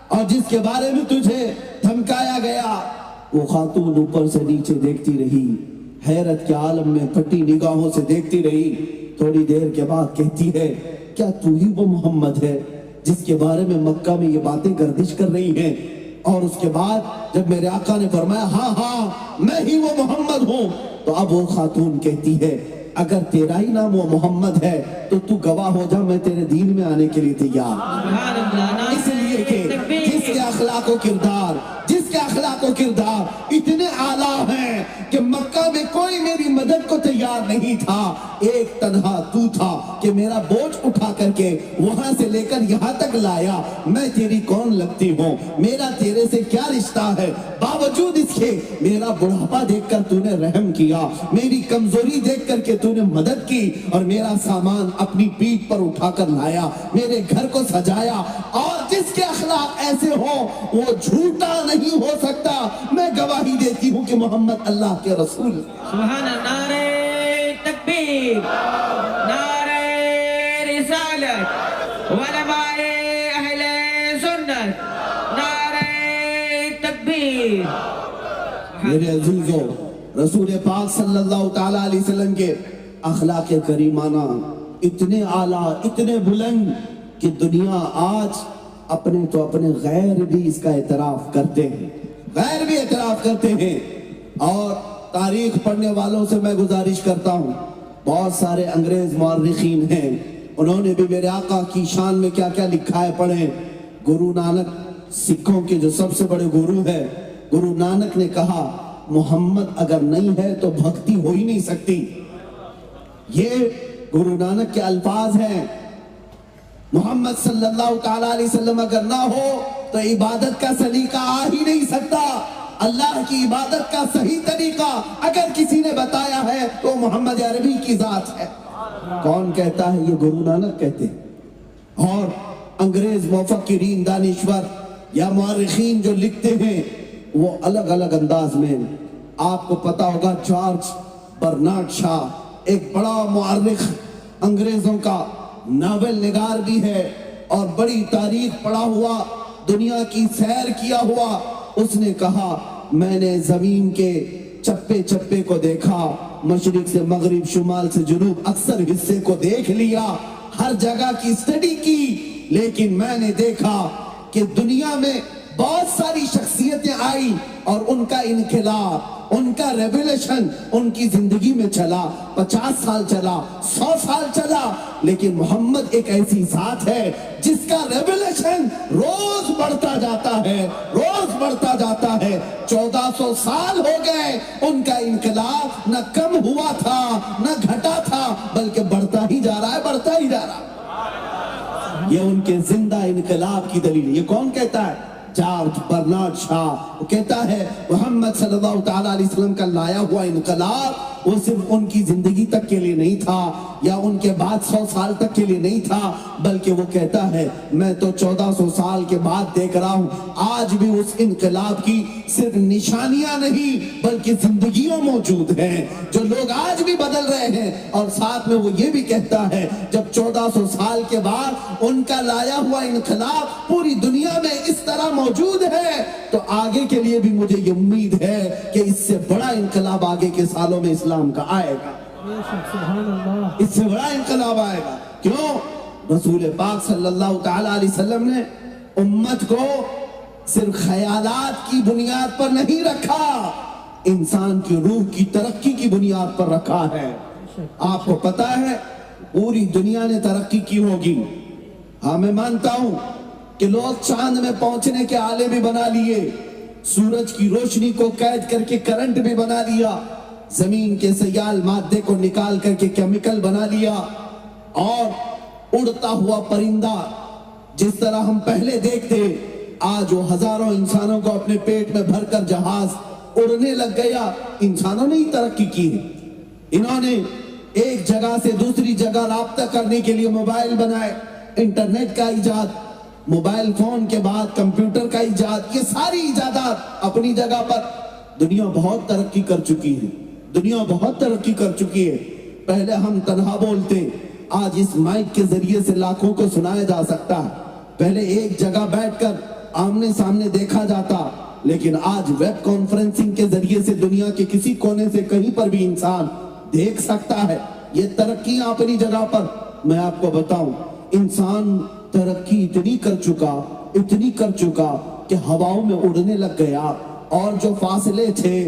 اور جس کے بارے میں تجھے دھمکایا گیا۔ وہ خاتون اوپر سے نیچے دیکھتی رہی، حیرت کے عالم میں پھٹی نگاہوں سے دیکھتی رہی، تھوڑی دیر کے بعد کہتی ہے کیا تو ہی وہ محمد ہے جس کے بارے میں مکہ میں یہ باتیں گردش کر رہی ہیں؟ اور اس کے بعد جب میرے آقا نے فرمایا ہاں ہاں میں ہی وہ محمد ہوں، تو اب وہ خاتون کہتی ہے اگر تیرا ہی نام وہ محمد ہے تو تو گواہ ہو جا، میں تیرے دین میں آنے کے لیے تیار۔ اس لیے کہ جس کے اخلاق و کردار اتنے اعلیٰ ہیں کہ مکہ میں کوئی میری مدد کو تیار نہیں تھا، ایک تنہا تو تھا کہ میرا بوجھ اٹھا کر کے وہاں سے لے کر یہاں تک لایا۔ میں تیری کون لگتی ہوں، میرا تیرے سے کیا رشتہ ہے، باوجود اس کے میرا بڑھاپا دیکھ کر تو نے رحم کیا، میری کمزوری دیکھ کر کے تو نے مدد کی، اور میرا سامان اپنی پیٹھ پر اٹھا کر لایا، میرے گھر کو سجایا۔ اور جس کے اخلاق ایسے ہوں وہ جھوٹا نہیں ہو سکتا۔ میں گواہی دیتی ہوں کہ محمد اللہ کے رسول۔ سبحان اللہ، نعرہ تکبیر، نعرہ رسالت، علماء اہل سنت، نعرہ تکبیر۔ میرے عزیزو، رسول پاک صلی اللہ تعالیٰ علیہ وسلم کے اخلاق کریمانہ اتنے اعلیٰ، اتنے بلند کہ دنیا آج اپنے تو اپنے غیر بھی اس کا اعتراف کرتے ہیں، غیر بھی اعتراف کرتے ہیں۔ اور تاریخ پڑھنے والوں سے میں گزارش کرتا ہوں، بہت سارے انگریز مورخین ہیں، انہوں نے بھی میرے آقا کی شان میں کیا کیا لکھا ہے پڑھیں۔ گرو نانک سکھوں کے جو سب سے بڑے گرو ہے، گرو نانک نے کہا محمد اگر نہیں ہے تو بھکتی ہو ہی نہیں سکتی۔ یہ گرو نانک کے الفاظ ہیں، محمد صلی اللہ تعالیٰ علیہ وسلم اگر نہ ہو تو عبادت کا سلیقہ آ ہی نہیں سکتا۔ اللہ کی عبادت کا صحیح طریقہ اگر کسی نے بتایا ہے تو محمد عربی کی ذات ہے۔ کون کہتا ہے؟ یہ گرو نانک کہتے ہیں۔ اور انگریز مفکرین، دانشور یا مورخین جو لکھتے ہیں وہ الگ الگ انداز میں، آپ کو پتا ہوگا جارج برنارڈ شاہ ایک بڑا مورخ، انگریزوں کا ناول نگار بھی ہے اور بڑی تاریخ پڑھا ہوا، دنیا کی سیر کیا ہوا، اس نے کہا میں نے زمین کے چپے چپے کو دیکھا، مشرق سے مغرب، شمال سے جنوب، اکثر حصے کو دیکھ لیا، ہر جگہ کی اسٹڈی کی، لیکن میں نے دیکھا کہ دنیا میں بہت ساری شخصیتیں آئی اور ان کا انقلاب، ان کا ریولیوشن ان کی زندگی میں چلا، 50 سال چلا، 100 سال چلا، لیکن محمد ایک ایسی ذات ہے جس کا ریولیوشن روز بڑھتا جاتا ہے، روز بڑھتا جاتا ہے۔ 1400 سال ہو گئے، ان کا انقلاب نہ کم ہوا تھا نہ گھٹا تھا، بلکہ بڑھتا ہی جا رہا ہے، بڑھتا ہی جا رہا ہے۔ یہ ان کے زندہ انقلاب کی دلیل۔ یہ کون کہتا ہے؟ جارج برنارڈ شاہ۔ وہ کہتا ہے محمد صلی اللہ تعالیٰ علیہ وسلم کا لایا ہوا انقلاب وہ صرف ان کی زندگی تک کے لیے نہیں تھا یا ان کے بعد 100 سال تک کے لیے نہیں تھا، بلکہ وہ کہتا ہے میں تو 1400 سال کے بعد دیکھ رہا ہوں، آج بھی اس انقلاب کی صرف نشانیاں نہیں بلکہ زندگیوں موجود ہیں، جو لوگ آج بھی بدل رہے ہیں۔ اور ساتھ میں وہ یہ بھی کہتا ہے جب 1400 سال کے بعد ان کا لایا ہوا انقلاب پوری دنیا میں اس طرح موجود ہے تو آگے کے لیے بھی مجھے یہ امید ہے کہ اس سے بڑا انقلاب آگے کے سالوں میں اسلام کا آئے گا، اس سے بڑا انقلاب آئے گا۔ کیوں؟ رسول پاک صلی اللہ تعالیٰ علیہ وسلم نے امت کو صرف خیالات کی بنیاد پر نہیں رکھا، انسان کی روح کی ترقی کی بنیاد پر رکھا ہے۔ آپ کو پتا ہے پوری دنیا نے ترقی کی ہوگی، ہاں میں مانتا ہوں کہ لوگ چاند میں پہنچنے کے آلے بھی بنا لیے، سورج کی روشنی کو قید کر کے کرنٹ بھی بنا لیا، زمین کے سیال مادے کو نکال کر کے کیمیکل بنا لیا، اور اڑتا ہوا پرندہ جس طرح ہم پہلے دیکھتے، آج وہ ہزاروں انسانوں کو اپنے پیٹ میں بھر کر جہاز اڑنے لگ گیا۔ انسانوں نے ہی ترقی کی ہے، انہوں نے ایک جگہ سے دوسری جگہ رابطہ کرنے کے لیے موبائل بنائے، انٹرنیٹ کا ایجاد، موبائل فون کے بعد کمپیوٹر کا ایجاد، یہ ساری ایجادات اپنی جگہ پر دنیا بہت ترقی کر چکی ہے، دنیا بہت ترقی کر چکی ہے۔ پہلے ہم تنہا بولتے، آج اس مائک کے ذریعے سے لاکھوں کو سنایا جا سکتا ہے، پہلے ایک جگہ بیٹھ کر آمنے سامنے دیکھا جاتا، لیکن آج ویب کانفرنسنگ کے ذریعے سے دنیا کے کسی کونے سے کہیں پر بھی انسان دیکھ سکتا ہے۔ یہ ترقیاں اپنی جگہ پر، میں آپ کو بتاؤں انسان ترقی اتنی کر چکا کہ ہواؤں میں اڑنے لگ گیا، اور جو فاصلے تھے،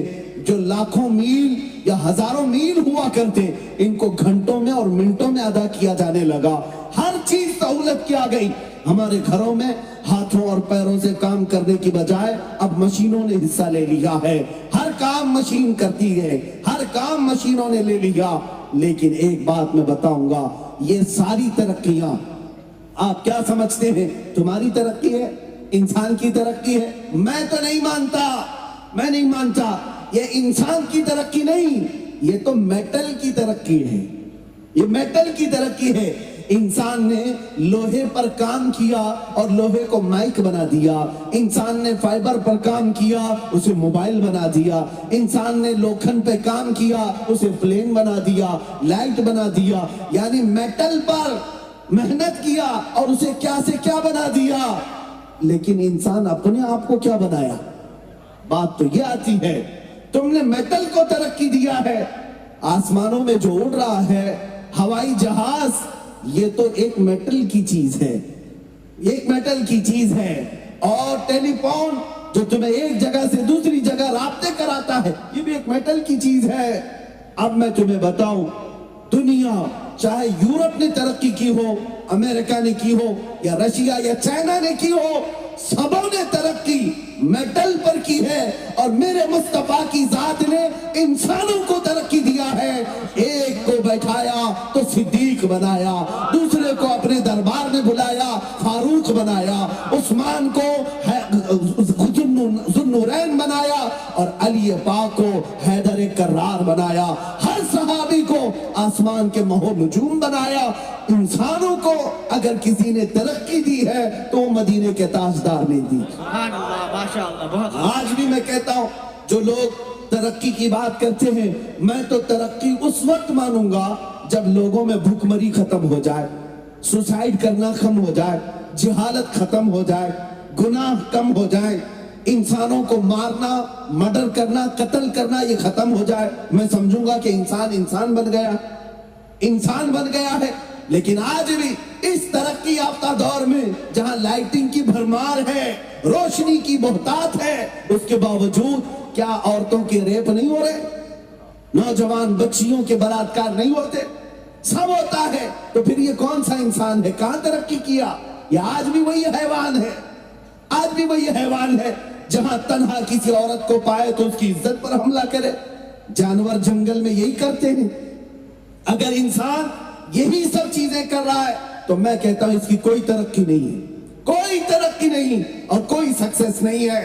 جو لاکھوں میل یا ہزاروں میل ہوا کرتے، ان کو گھنٹوں میں اور منٹوں میں ادا کیا جانے لگا۔ ہر چیز سہولت کی آ گئی۔ ہمارے گھروں میں ہاتھوں اور پیروں سے کام کرنے کی بجائے اب مشینوں نے حصہ لے لیا ہے۔ ہر کام مشین کرتی ہے، ہر کام مشینوں نے لے لیا۔ لیکن ایک بات میں بتاؤں گا، یہ ساری ترقیاں آپ کیا سمجھتے ہیں تمہاری ترقی ہے، انسان کی ترقی ہے؟ میں تو نہیں مانتا، میں نہیں مانتا۔ یہ انسان کی ترقی نہیں، یہ تو میٹل کی ترقی ہے، یہ میٹل کی ترقی ہے۔ انسان نے لوہے پر کام کیا اور لوہے کو مائک بنا دیا، انسان نے فائبر پر کام کیا، اسے موبائل بنا دیا، انسان نے لوکھن پہ کام کیا، اسے پلین بنا دیا، لائٹ بنا دیا۔ یعنی میٹل پر محنت کیا اور اسے کیا سے کیا بنا دیا۔ لیکن انسان اپنے آپ کو کیا بنایا؟ بات تو یہ آتی ہے، تم نے میٹل کو ترقی دیا ہے۔ آسمانوں میں جو اڑ رہا ہے ہوائی جہاز، یہ تو ایک میٹل کی چیز ہے، ایک میٹل کی چیز ہے۔ اور ٹیلی فون جو تمہیں ایک جگہ سے دوسری جگہ رابطے کراتا ہے، یہ بھی ایک میٹل کی چیز ہے۔ اب میں تمہیں بتاؤں، دنیا چاہے یورپ نے ترقی کی ہو، امریکہ نے کی ہو، یا رشیا یا چائنا نے کی ہو، سبوں نے ترقی میٹل پر کی ہے۔ اور میرے مصطفیٰ کی ذات نے انسانوں کو ترقی دیا ہے۔ ایک کو بیٹھایا تو صدیق بنایا، دوسرے کو اپنے دربار میں بلایا فاروق بنایا، عثمان کو ذوالنورین بنایا، اور علی پاک کو حیدر کرار بنایا۔ ہر صحابی کو آسمان کے مہو نجوم بنایا۔ انسانوں کو اگر کسی نے ترقی دی ہے تو مدینے کے تاجدار نے دی۔ سبحان اللہ، ماشاءاللہ، بہت آج بھی میں کہتا ہوں، جو لوگ ترقی کی بات کرتے ہیں، میں تو ترقی اس وقت مانوں گا جب لوگوں میں بھوک مری ختم ہو جائے، سوسائیڈ کرنا کم ہو جائے، جہالت ختم ہو جائے، گناہ کم ہو جائے، انسانوں کو مارنا، مرڈر کرنا، قتل کرنا یہ ختم ہو جائے۔ میں سمجھوں گا کہ انسان بن گیا، انسان بن گیا ہے۔ لیکن آج بھی اس ترقی یافتہ دور میں جہاں لائٹنگ کی بھرمار ہے، روشنی کی بہتات ہے، اس کے باوجود کیا عورتوں کے ریپ نہیں ہو رہے؟ نوجوان بچیوں کے بلاತ್ಕಾರ نہیں ہوتے؟ سب ہوتا ہے۔ تو پھر یہ کون سا انسان ہے؟ کہاں ترقی کیا؟ یہ آج بھی وہی حیوان ہے، آج بھی وہی حیوان ہے۔ جہاں تنہا کسی عورت کو پائے تو اس کی عزت پر حملہ کرے۔ جانور جنگل میں یہی کرتے ہیں۔ اگر انسان یہی سب چیزیں کر رہا ہے تو میں کہتا ہوں اس کی کوئی ترقی نہیں ہے، کوئی ترقی نہیں اور کوئی سکسیس نہیں ہے۔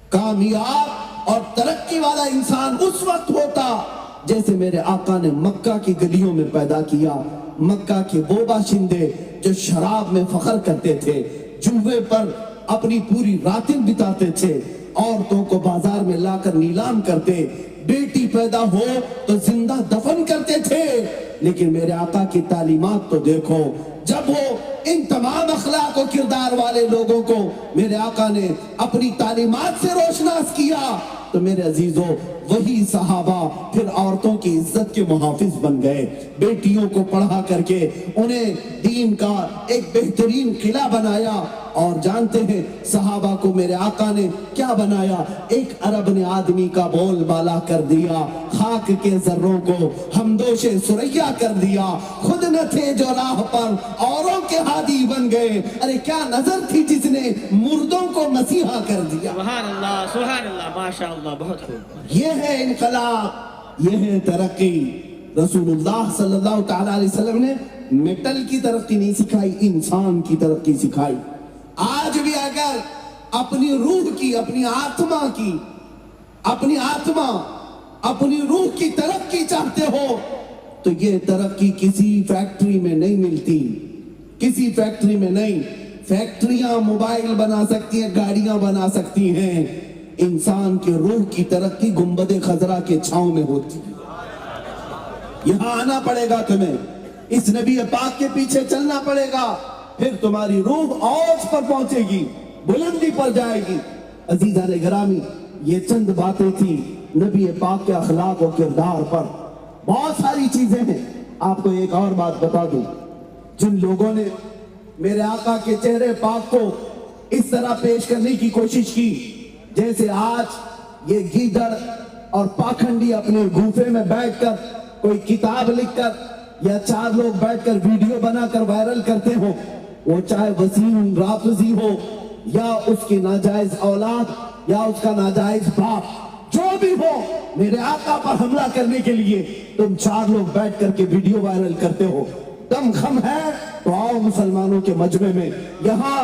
کامیاب اور ترقی والا انسان اس وقت ہوتا جیسے میرے آقا نے مکہ کی گلیوں میں پیدا کیا۔ مکہ کے وہ باشندے جو شراب میں فخر کرتے تھے، جوے پر اپنی پوری راتیں بتاتے تھے، عورتوں کو بازار میں لا کر نیلام کرتے، بیٹی پیدا ہو تو زندہ دفن کرتے تھے۔ لیکن میرے آقا کی تعلیمات تو دیکھو، جب وہ ان تمام اخلاق و کردار والے لوگوں کو میرے آقا نے اپنی تعلیمات سے روشناس کیا تو میرے عزیزوں وہی صحابہ پھر عورتوں کی عزت کے محافظ بن گئے، بیٹیوں کو پڑھا کر کے انہیں دین کا ایک بہترین قلعہ بنایا۔ اور جانتے ہیں صحابہ کو میرے آقا نے کیا بنایا؟ ایک عرب نے آدمی کا بول بالا کر دیا، خاک کے ذروں کو ہمدوش سریا کر دیا، خود نہ تھے جو راہ پر اوروں کے ہادی بن گئے۔ ارے کیا نظر تھی جس نے مردوں کو مسیحا کر دیا۔ سبحان اللہ، ماشاءاللہ، بہت خوب۔ یہ ہے انقلاب، یہ ہے ترقی۔ رسول اللہ صلی اللہ تعالی علیہ وسلم نے میٹل کی ترقی نہیں سکھائی، انسان کی ترقی سکھائی۔ آج بھی اگر اپنی روح کی، اپنی آتما کی، اپنی روح کی ترقی چاہتے ہو تو یہ ترقی کسی فیکٹری میں نہیں ملتی، کسی فیکٹری میں نہیں۔ فیکٹریاں موبائل بنا سکتی ہیں، گاڑیاں بنا سکتی ہیں، انسان کے روح کی ترقی گنبد خضرا کے چھاؤں میں ہوتی ہے۔ یہاں آنا پڑے گا تمہیں، اس نبی پاک کے پیچھے چلنا پڑے گا، پھر تمہاری روح اوج پر پہنچے گی، بلندی پر جائے گی۔ عزیزان گرامی، یہ چند باتیں تھی نبی پاک کے اخلاق و کردار پر۔ بہت ساری چیزیں ہیں، آپ کو ایک اور بات بتا دوں، جن لوگوں نے میرے آقا کے چہرے پاک کو اس طرح پیش کرنے کی کوشش کی جیسے آج یہ گیدڑ اور پاکھنڈی اپنے گوفے میں بیٹھ کر کوئی کتاب لکھ کر یا 4 لوگ بیٹھ کر ویڈیو بنا کر وائرل کرتے ہو، وہ چاہے وسیم رافضی ہو یا اس کی ناجائز اولاد یا اس کا ناجائز باپ، جو بھی ہو، میرے آقا پر حملہ کرنے کے لیے تم 4 لوگ بیٹھ کر کے ویڈیو وائرل کرتے ہو۔ دم خم ہے تو آؤ مسلمانوں کے مجمع میں، یہاں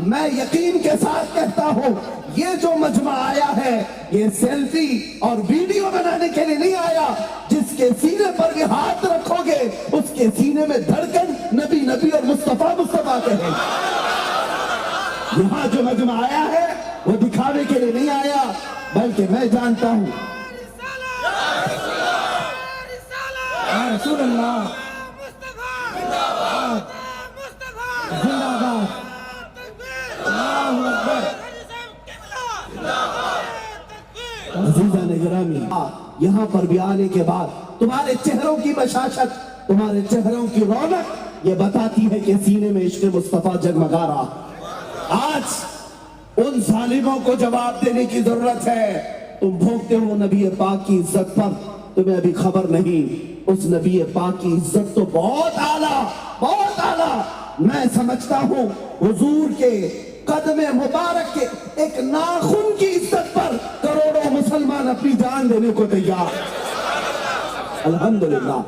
میں یقین کے ساتھ کہتا ہوں یہ جو مجمع آیا ہے یہ سیلفی اور ویڈیو بنانے کے لیے نہیں آیا۔ جس کے سینے پر بھی ہاتھ رکھو گے اس کے سینے میں دھڑکن نبی نبی اور مصطفیٰ مصطفیٰ کہیں۔ یہاں جو مجمع آیا ہے وہ دکھاوے کے لیے نہیں آیا، بلکہ میں جانتا ہوں یا رسول اللہ زندہ باد، اللہ اکبر۔ عزیزان گرامی، یہاں پر بھی آنے کے بعد تمہارے چہروں کی بشاشت، تمہارے چہروں کی رونق یہ بتاتی ہے کہ سینے میں عشق مصطفیٰ جگمگا رہا۔ آج ان ظالموں کو جواب دینے کی ضرورت ہے۔ تم بھونکتے ہو نبی پاک کی عزت پر، تمہیں ابھی خبر نہیں اس نبی پاک کی عزت تو بہت اعلیٰ، بہت اعلیٰ۔ میں سمجھتا ہوں حضور کے قدم مبارک کے ایک ناخن کی عزت پر کروڑوں مسلمان اپنی جان دینے کو تیار۔ الحمدللہ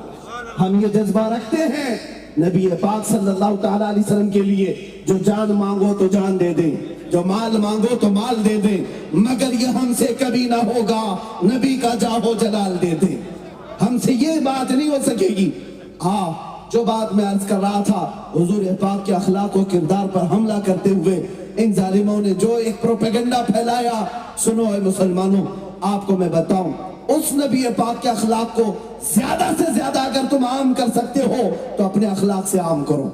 ہم یہ جذبہ رکھتے ہیں نبی پاک صلی اللہ تعالیٰ علیہ وسلم کے لیے، جو جان مانگو تو جان دے دیں، جو مال مانگو تو مال دے دیں، مگر یہ ہم سے کبھی نہ ہوگا نبی کا جاہ و جلال دے دیں۔ ہم سے یہ بات نہیں ہو سکے گی۔ جو بات میں عرض کر رہا تھا، حضور پاک کے اخلاق و کردار پر حملہ کرتے ہوئے ان ظالموں نے جو ایک پروپیگنڈا پھیلایا، سنو اے مسلمانوں، آپ کو میں بتاؤں، اس نبی پاک کے اخلاق کو زیادہ سے زیادہ اگر تم عام کر سکتے ہو تو اپنے اخلاق سے عام کرو،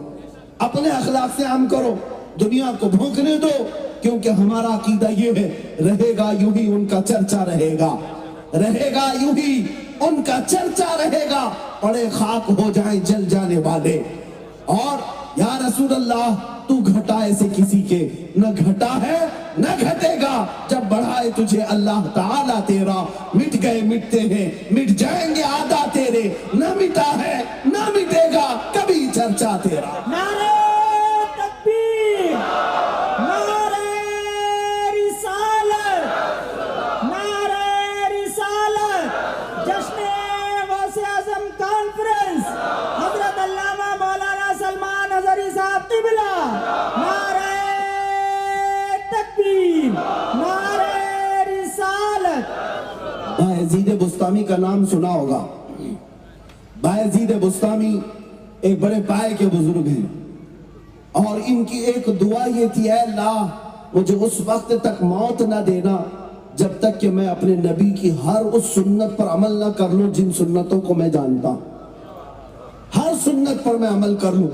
اپنے اخلاق سے عام کرو۔ دنیا کو بھونکنے دو، کیونکہ ہمارا عقیدہ یہ ہے، رہے گا یوں ہی ان کا چرچا رہے گا، رہے گا یوں ہی ان کا چرچا رہے گا، پڑے خاک ہو جائیں جل جانے والے۔ اور یا رسول اللہ تو گھٹائے سے کسی کے نہ گھٹا ہے نہ گھٹے گا، جب بڑھائے تجھے اللہ تعالیٰ تیرا، مٹ گئے مٹتے ہیں مٹ جائیں گے آدھا تیرے، نہ مٹا ہے نہ مٹے گا کبھی چرچا تیرا۔ نعرہ تکبیر، نعرہ رسالت، نعرہ رسالت، جشن غوث اعظم کانفرنس، حضرت علامہ مولانا سلمان اظہری صاحب قبلہ، نعرہ تکبیر، نعرہ رسالت۔ بایزید بستامی کا نام سنا ہوگا۔ بایزید بستامی ایک بڑے پائے کے بزرگ ہیں، اور ان کی ایک دعا یہ تھی، اے اللہ مجھے اس وقت تک موت نہ دینا جب تک کہ میں اپنے نبی کی ہر اس سنت پر عمل نہ کر لوں جن سنتوں کو میں جانتا ہوں، ہر سنت پر میں عمل کر لوں۔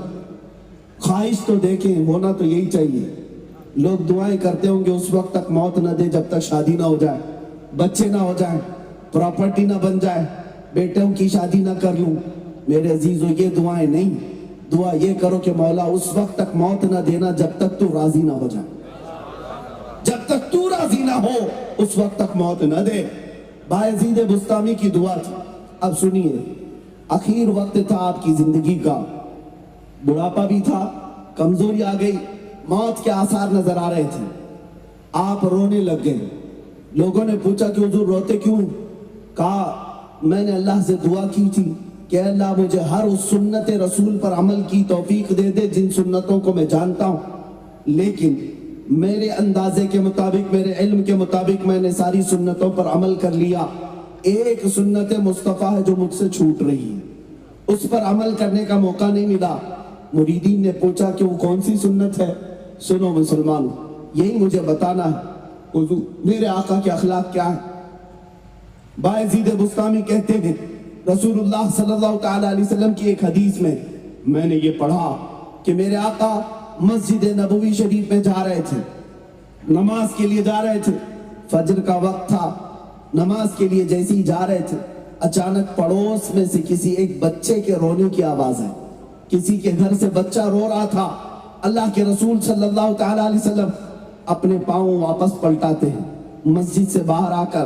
خواہش تو دیکھیں، ہونا تو یہی چاہیے۔ لوگ دعائیں کرتے ہوں گے اس وقت تک موت نہ دے جب تک شادی نہ ہو جائے، بچے نہ ہو جائیں، پراپرٹی نہ بن جائے، بیٹوں کی شادی نہ کر لوں۔ میرے عزیزو یہ دعائیں نہیں، دعا یہ کرو کہ مولا اس وقت تک موت نہ دینا جب تک تو راضی نہ ہو جائے، جب تک تو راضی نہ ہو اس وقت تک موت نہ دے۔ بایزید بستامی کی دعا تھی۔ اب سنیے، اخیر وقت تھا آپ کی زندگی کا، بڑھاپا بھی تھا، کمزوری آ گئی، موت کے آثار نظر آ رہے تھے، آپ رونے لگ گئے۔ لوگوں نے پوچھا کہ حضور روتے کیوں؟ کہا میں نے اللہ سے دعا کی تھی کہ اے اللہ مجھے ہر اس سنت رسول پر عمل کی توفیق دے دے جن سنتوں کو میں جانتا ہوں، لیکن میرے اندازے کے مطابق، میرے علم کے مطابق میں نے ساری سنتوں پر عمل کر لیا، ایک سنت مصطفیٰ ہے جو مجھ سے چھوٹ رہی ہے، اس پر عمل کرنے کا موقع نہیں ملا۔ مریدین نے پوچھا کہ وہ کون سی سنت ہے؟ سنو مسلمانوں، یہی مجھے بتانا ہے حضور میرے آقا کے اخلاق کیا ہے۔ بایزید بستامی کہتے ہیں رسول اللہ صلی اللہ تعالیٰ علیہ وسلم کی ایک حدیث میں نے یہ پڑھا کہ میرے آقا مسجد نبوی شریف میں جا رہے تھے، نماز کے لیے جا رہے تھے، فجر کا وقت تھا، نماز کے لیے جیسے ہی جا رہے تھے، اچانک پڑوس میں سے کسی ایک بچے کے رونے کی آواز ہے، کسی کے گھر سے بچہ رو رہا تھا۔ اللہ کے رسول صلی اللہ تعالیٰ علیہ وسلم اپنے پاؤں واپس پلٹاتے ہیں، مسجد سے باہر آ کر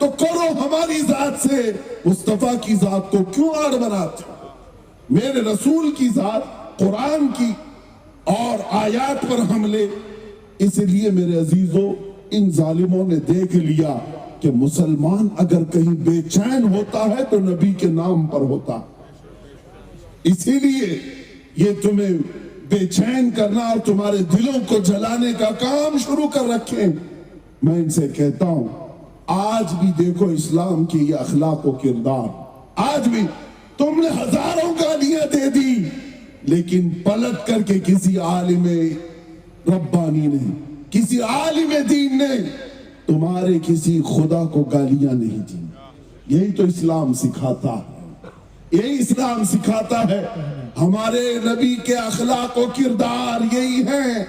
تو کرو ہماری ذات سے، مصطفیٰ کی ذات کو کیوں آڑ بناتے ہو؟ میرے رسول کی ذات، قرآن کی اور آیات پر حملے۔ اس لیے میرے عزیزو، ان ظالموں نے دیکھ لیا کہ مسلمان اگر کہیں بے چین ہوتا ہے تو نبی کے نام پر ہوتا، اسی لیے یہ تمہیں بے چین کرنا اور تمہارے دلوں کو جلانے کا کام شروع کر رکھیں۔ میں ان سے کہتا ہوں، آج بھی دیکھو اسلام کی یہ اخلاق و کردار، آج بھی تم نے ہزاروں گالیاں دے دی، لیکن پلٹ کر کے کسی عالم ربانی نے، کسی عالم دین نے تمہارے کسی خدا کو گالیاں نہیں دی۔ یہی تو اسلام سکھاتا ہے، یہی اسلام سکھاتا ہے۔ ہمارے نبی کے اخلاق و کردار یہی ہیں۔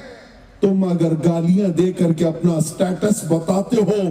تم اگر گالیاں دے کر کے اپنا سٹیٹس بتاتے ہو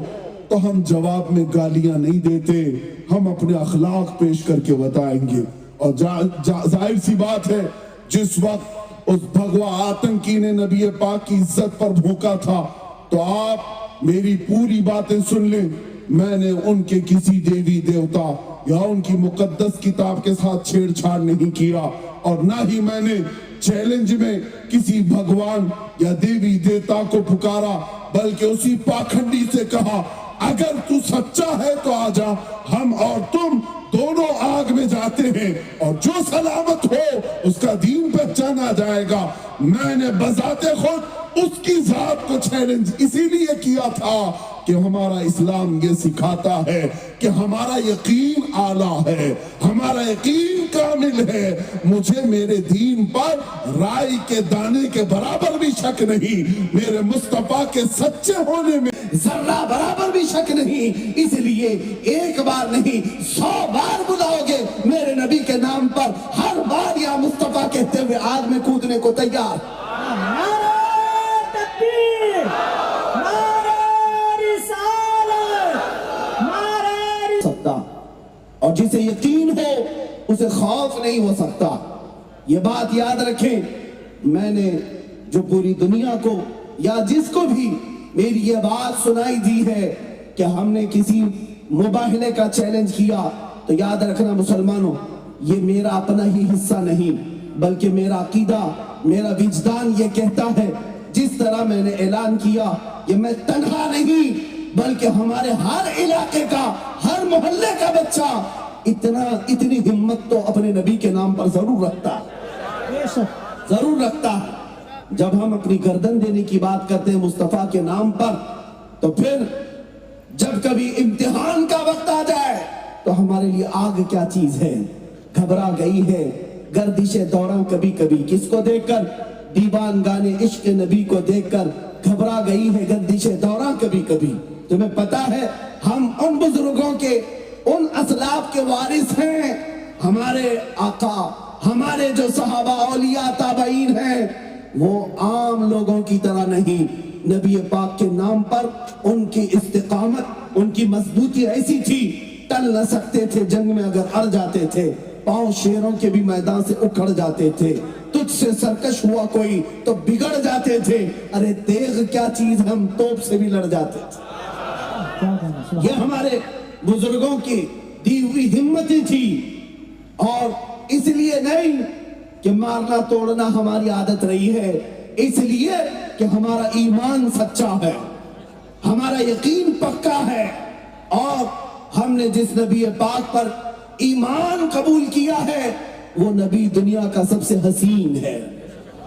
تو ہم جواب میں گالیاں نہیں دیتے، ہم اپنے اخلاق پیش کر کے بتائیں گے۔ اور ظاہر سی بات ہے، جس وقت اس بھگوا آتنکی نے نبی پاک کی عزت پر بھونکا تھا تو آپ میری پوری باتیں سن لیں۔ میں نے ان کے کسی دیوی دیوتا یا ان کی مقدس کتاب کے ساتھ چھیڑ چھاڑ نہیں کیا، اور نہ ہی میں نے چیلنج میں کسی بھگوان یا دیوی دیوتا کو پکارا، بلکہ اسی پاکھنڈی سے کہا اگر تو سچا ہے تو آجا، ہم اور تم دونوں آگ میں جاتے ہیں، اور جو سلامت ہو اس کا دین پہچانا جائے گا۔ میں نے بذات خود اس کی ذات کو چیلنج اسی لیے کیا تھا کہ ہمارا اسلام یہ سکھاتا ہے کہ ہمارا یقین اعلیٰ ہے، ہمارا یقین کامل ہے۔ مجھے میرے دین پر رائی کے دانے کے برابر بھی شک نہیں، میرے مصطفیٰ کے سچے ہونے میں ذرہ برابر بھی شک نہیں۔ اس لیے ایک بار نہیں 100 بار بلاؤ گے میرے نبی کے نام پر، ہر بار یا مصطفیٰ کہتے ہوئے آگ میں کودنے کو تیار۔ نعرہ تکبیر، نعرہ رسالت، نعرہ سکتا، اور جسے یقین ہو اسے خوف نہیں ہو سکتا۔ یہ بات یاد رکھیں، میں نے جو پوری دنیا کو یا جس کو بھی میری یہ بات سنائی دی ہے کہ ہم نے کسی مباہلے کا چیلنج کیا، تو یاد رکھنا مسلمانوں، یہ میرا اپنا ہی حصہ نہیں، بلکہ میرا عقیدہ، میرا وجدان یہ کہتا ہے، جس طرح میں نے اعلان کیا کہ میں تنہا نہیں بلکہ ہمارے ہر علاقے کا، ہر محلے کا بچہ اتنی ہمت تو اپنے نبی کے نام پر ضرور رکھتا، ضرور رکھتا۔ جب ہم اپنی گردن دینے کی بات کرتے ہیں مصطفیٰ کے نام پر، تو پھر جب کبھی امتحان کا وقت آ جائے تو ہمارے لیے آگ کیا چیز ہے؟ گھبرا گئی ہے گردش دوراں کبھی کبھی، کس کو دیکھ کر؟ دیوان گانے عشق نبی کو دیکھ کر گھبرا گئی ہے گردش دوراں کبھی کبھی۔ تمہیں پتا ہے ہم ان بزرگوں کے، ان اسلاف کے وارث ہیں۔ ہمارے آقا، ہمارے جو صحابہ، اولیاء، تابعین ہیں، وہ عام لوگوں کی طرح نہیں۔ نبی پاک کے نام پر ان کی استقامت، ان کی مضبوطی ایسی تھی، ٹل نہ سکتے تھے، جنگ میں اگر اڑ جاتے تھے، پاؤں شیروں کے بھی میدان سے اکھڑ جاتے تھے، تجھ سے سرکش ہوا کوئی تو بگڑ جاتے تھے، ارے تیغ کیا چیز، ہم توپ سے بھی لڑ جاتے تھے۔ یہ ہمارے بزرگوں کی دی ہوئی ہمتیں تھی، اور اس لیے نہیں کہ مارنا توڑنا ہماری عادت رہی ہے، اس لیے کہ ہمارا ایمان سچا ہے، ہمارا یقین پکا ہے، اور ہم نے جس نبی پاک پر ایمان قبول کیا ہے وہ نبی دنیا کا سب سے حسین ہے،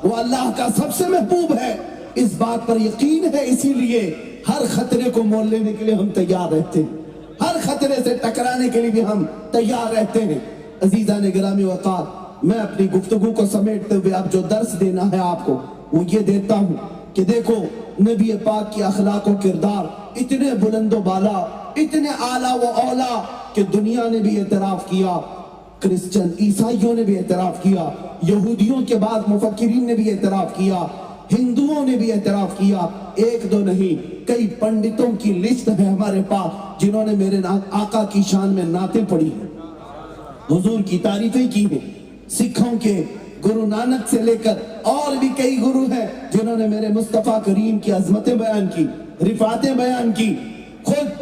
وہ اللہ کا سب سے محبوب ہے۔ اس بات پر یقین ہے، اسی لیے ہر خطرے کو مول لینے کے لیے ہم تیار رہتے ہیں، ہر خطرے سے ٹکرانے کے لیے بھی ہم تیار رہتے ہیں۔ عزیزان گرامی وقار، میں اپنی گفتگو کو سمیٹتے ہوئے اب جو درس دینا ہے آپ کو وہ یہ دیتا ہوں کہ دیکھو نبی پاک کی اخلاق و کردار اتنے بلند و بالا، اتنے اعلیٰ و اولا کہ دنیا نے بھی اعتراف کیا، کرسچن عیسائیوں نے بھی اعتراف کیا، یہودیوں کے بعد مفکرین نے بھی اعتراف کیا، ہندوؤں نے بھی اعتراف کیا، ایک دو نہیں، کئی پنڈتوں کی لسٹ ہے ہمارے پاس جنہوں نے میرے آقا کی شان میں نعتیں پڑھی ہیں، حضور کی تعریفیں کی ہیں۔ سکھوں کے گرو نانک سے لے کر اور بھی کئی گرو ہیں جنہوں نے میرے مصطفیٰ کریم کی عظمتیں بیان کی، رفعتیں بیان کی۔ خود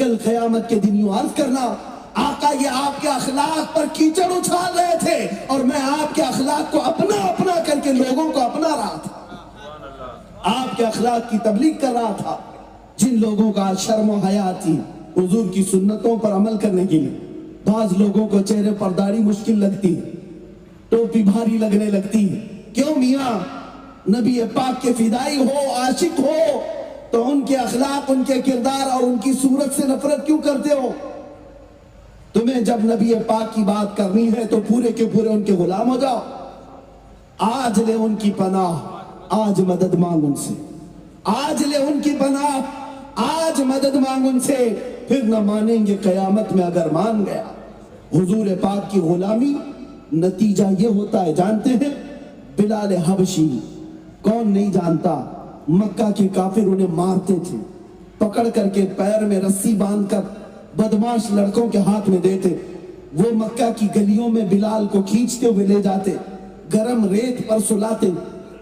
کل قیامت کے دن یوں عرض کرنا آقا یہ آپ کے اخلاق پر کیچڑ اچھال رہے تھے اور میں آپ کے اخلاق کو اپنا اپنا کر کے لوگوں کو اپنا رہا تھا، آپ کے اخلاق کی تبلیغ کر رہا تھا۔ جن لوگوں کا شرم و حیا تھی حضور کی سنتوں پر عمل کرنے کے لیے، بعض لوگوں کو چہرے پر داڑھی مشکل لگتی ہے، ٹوپی بھاری لگنے لگتی ہے، کیوں میاں نبی پاک کے فدائی ہو، عاشق ہو تو ان کے اخلاق، ان کے کردار اور ان کی صورت سے نفرت کیوں کرتے ہو؟ تمہیں جب نبی پاک کی بات کرنی ہے تو پورے کے پورے ان کے غلام ہو جاؤ۔ آج لے ان کی پناہ، آج مدد مانگ ان سے، آج لے ان کی پناہ، آج مدد مانگ ان سے، پھر نہ مانیں گے قیامت میں اگر مان گیا۔ حضور پاک کی غلامی نتیجہ یہ ہوتا ہے جانتے ہیں؟ بلال حبشی، کون نہیں جانتا، مکہ کے کافر انہیں مارتے تھے، پکڑ کر کے پیر میں رسی باندھ کر بدماش لڑکوں کے ہاتھ میں دیتے، وہ مکہ کی گلیوں میں بلال کو کھینچتے ہوئے لے جاتے، گرم ریت پر سلاتے،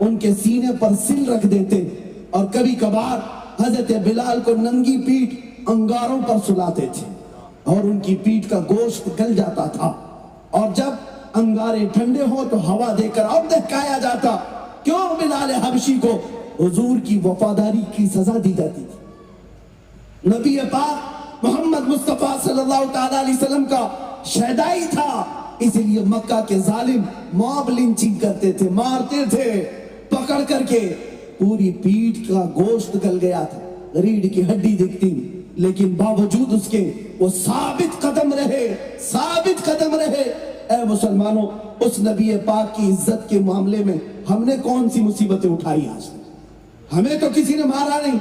ان کے سینے پر سل رکھ دیتے، اور کبھی کبھار حضرت بلال کو ننگی پیٹ انگاروں پر سلاتے تھے اور ان کی پیٹ کا گوشت گل جاتا تھا، اور جب انگارے ٹھنڈے ہو تو ہوا دے کر اب دہکایا جاتا۔ کیوں؟ بلال حبشی کو حضور کی وفاداری کی سزا دی جاتی تھی۔ نبی پاک محمد مصطفیٰ صلی اللہ تعالیٰ علیہ وسلم کا شہدائی تھا، اس لیے مکہ کے ظالم موب لنچنگ کرتے تھے، مارتے تھے پکڑ کر کے، پوری پیٹ کا گوشت گل گیا تھا، ریڑھ کی ہڈی دکھتی، لیکن باوجود اس کے وہ ثابت قدم رہے، ثابت قدم رہے۔ اے مسلمانوں، اس نبی پاک کی عزت کے معاملے میں ہم نے کون سی مصیبتیں اٹھائی آج؟ ہمیں تو کسی نے مارا نہیں،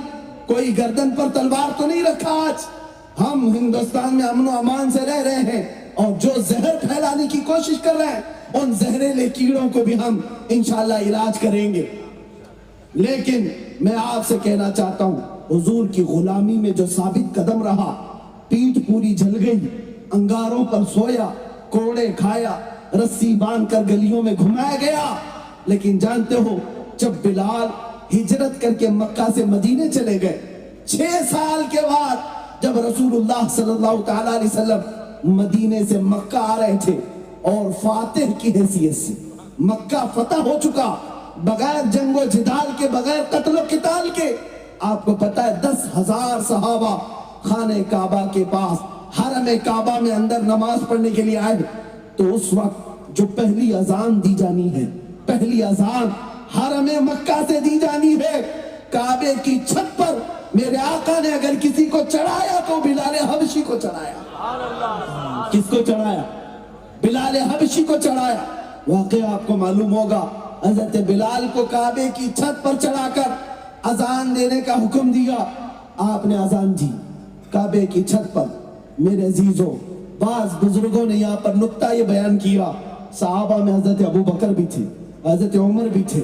کوئی گردن پر تلوار تو نہیں رکھا۔ آج ہم ہندوستان میں امن و امان سے رہ رہے ہیں، اور جو زہر پھیلانے کی کوشش کر رہے ہیں ان زہریلے کیڑوں کو بھی ہم انشاءاللہ علاج کریں گے۔ لیکن میں آپ سے کہنا چاہتا ہوں، حضور کی غلامی میں جو ثابت قدم رہا، پیٹ پوری جل گئی، انگاروں پر سویا، کوڑے کھایا، رسی باندھ کر گلیوں میں گھمایا گیا، لیکن جانتے ہو جب بلال ہجرت کر کے مکہ سے مدینے چلے گئے، 6 سال کے بعد جب رسول اللہ صلی اللہ تعالیٰ علیہ وسلم مدینے سے مکہ آ رہے تھے اور فاتح کی حیثیت سے، مکہ فتح ہو چکا، بغیر جنگ و جدال کے، بغیر قتل و قتال کے، آپ کو پتا ہے 10,000 صحابہ خانہ کعبہ کے پاس حرم کعبہ میں اندر نماز پڑھنے کے لیے آئے، تو اس وقت جو پہلی اذان دی جانی ہے، پہلی اذان حرم مکہ سے دی جانی ہے، کعبے کی چھت پر میرے آقا نے اگر کسی کو چڑھایا تو بلال حبشی کو چڑھایا۔ کس کو چڑھایا؟ بلال حبشی کو چڑھایا۔ واقعہ آپ کو معلوم ہوگا، حضرت بلال کو کعبے کی چھت پر چڑھا کر اذان دینے کا حکم دیا، آپ نے اذان دی کعبے کی چھت پر۔ میرے عزیزوں، بعض بزرگوں نے یہاں پر نقطہ یہ بیان کیا، صحابہ میں حضرت ابو بکر بھی تھے، حضرت عمر بھی تھے،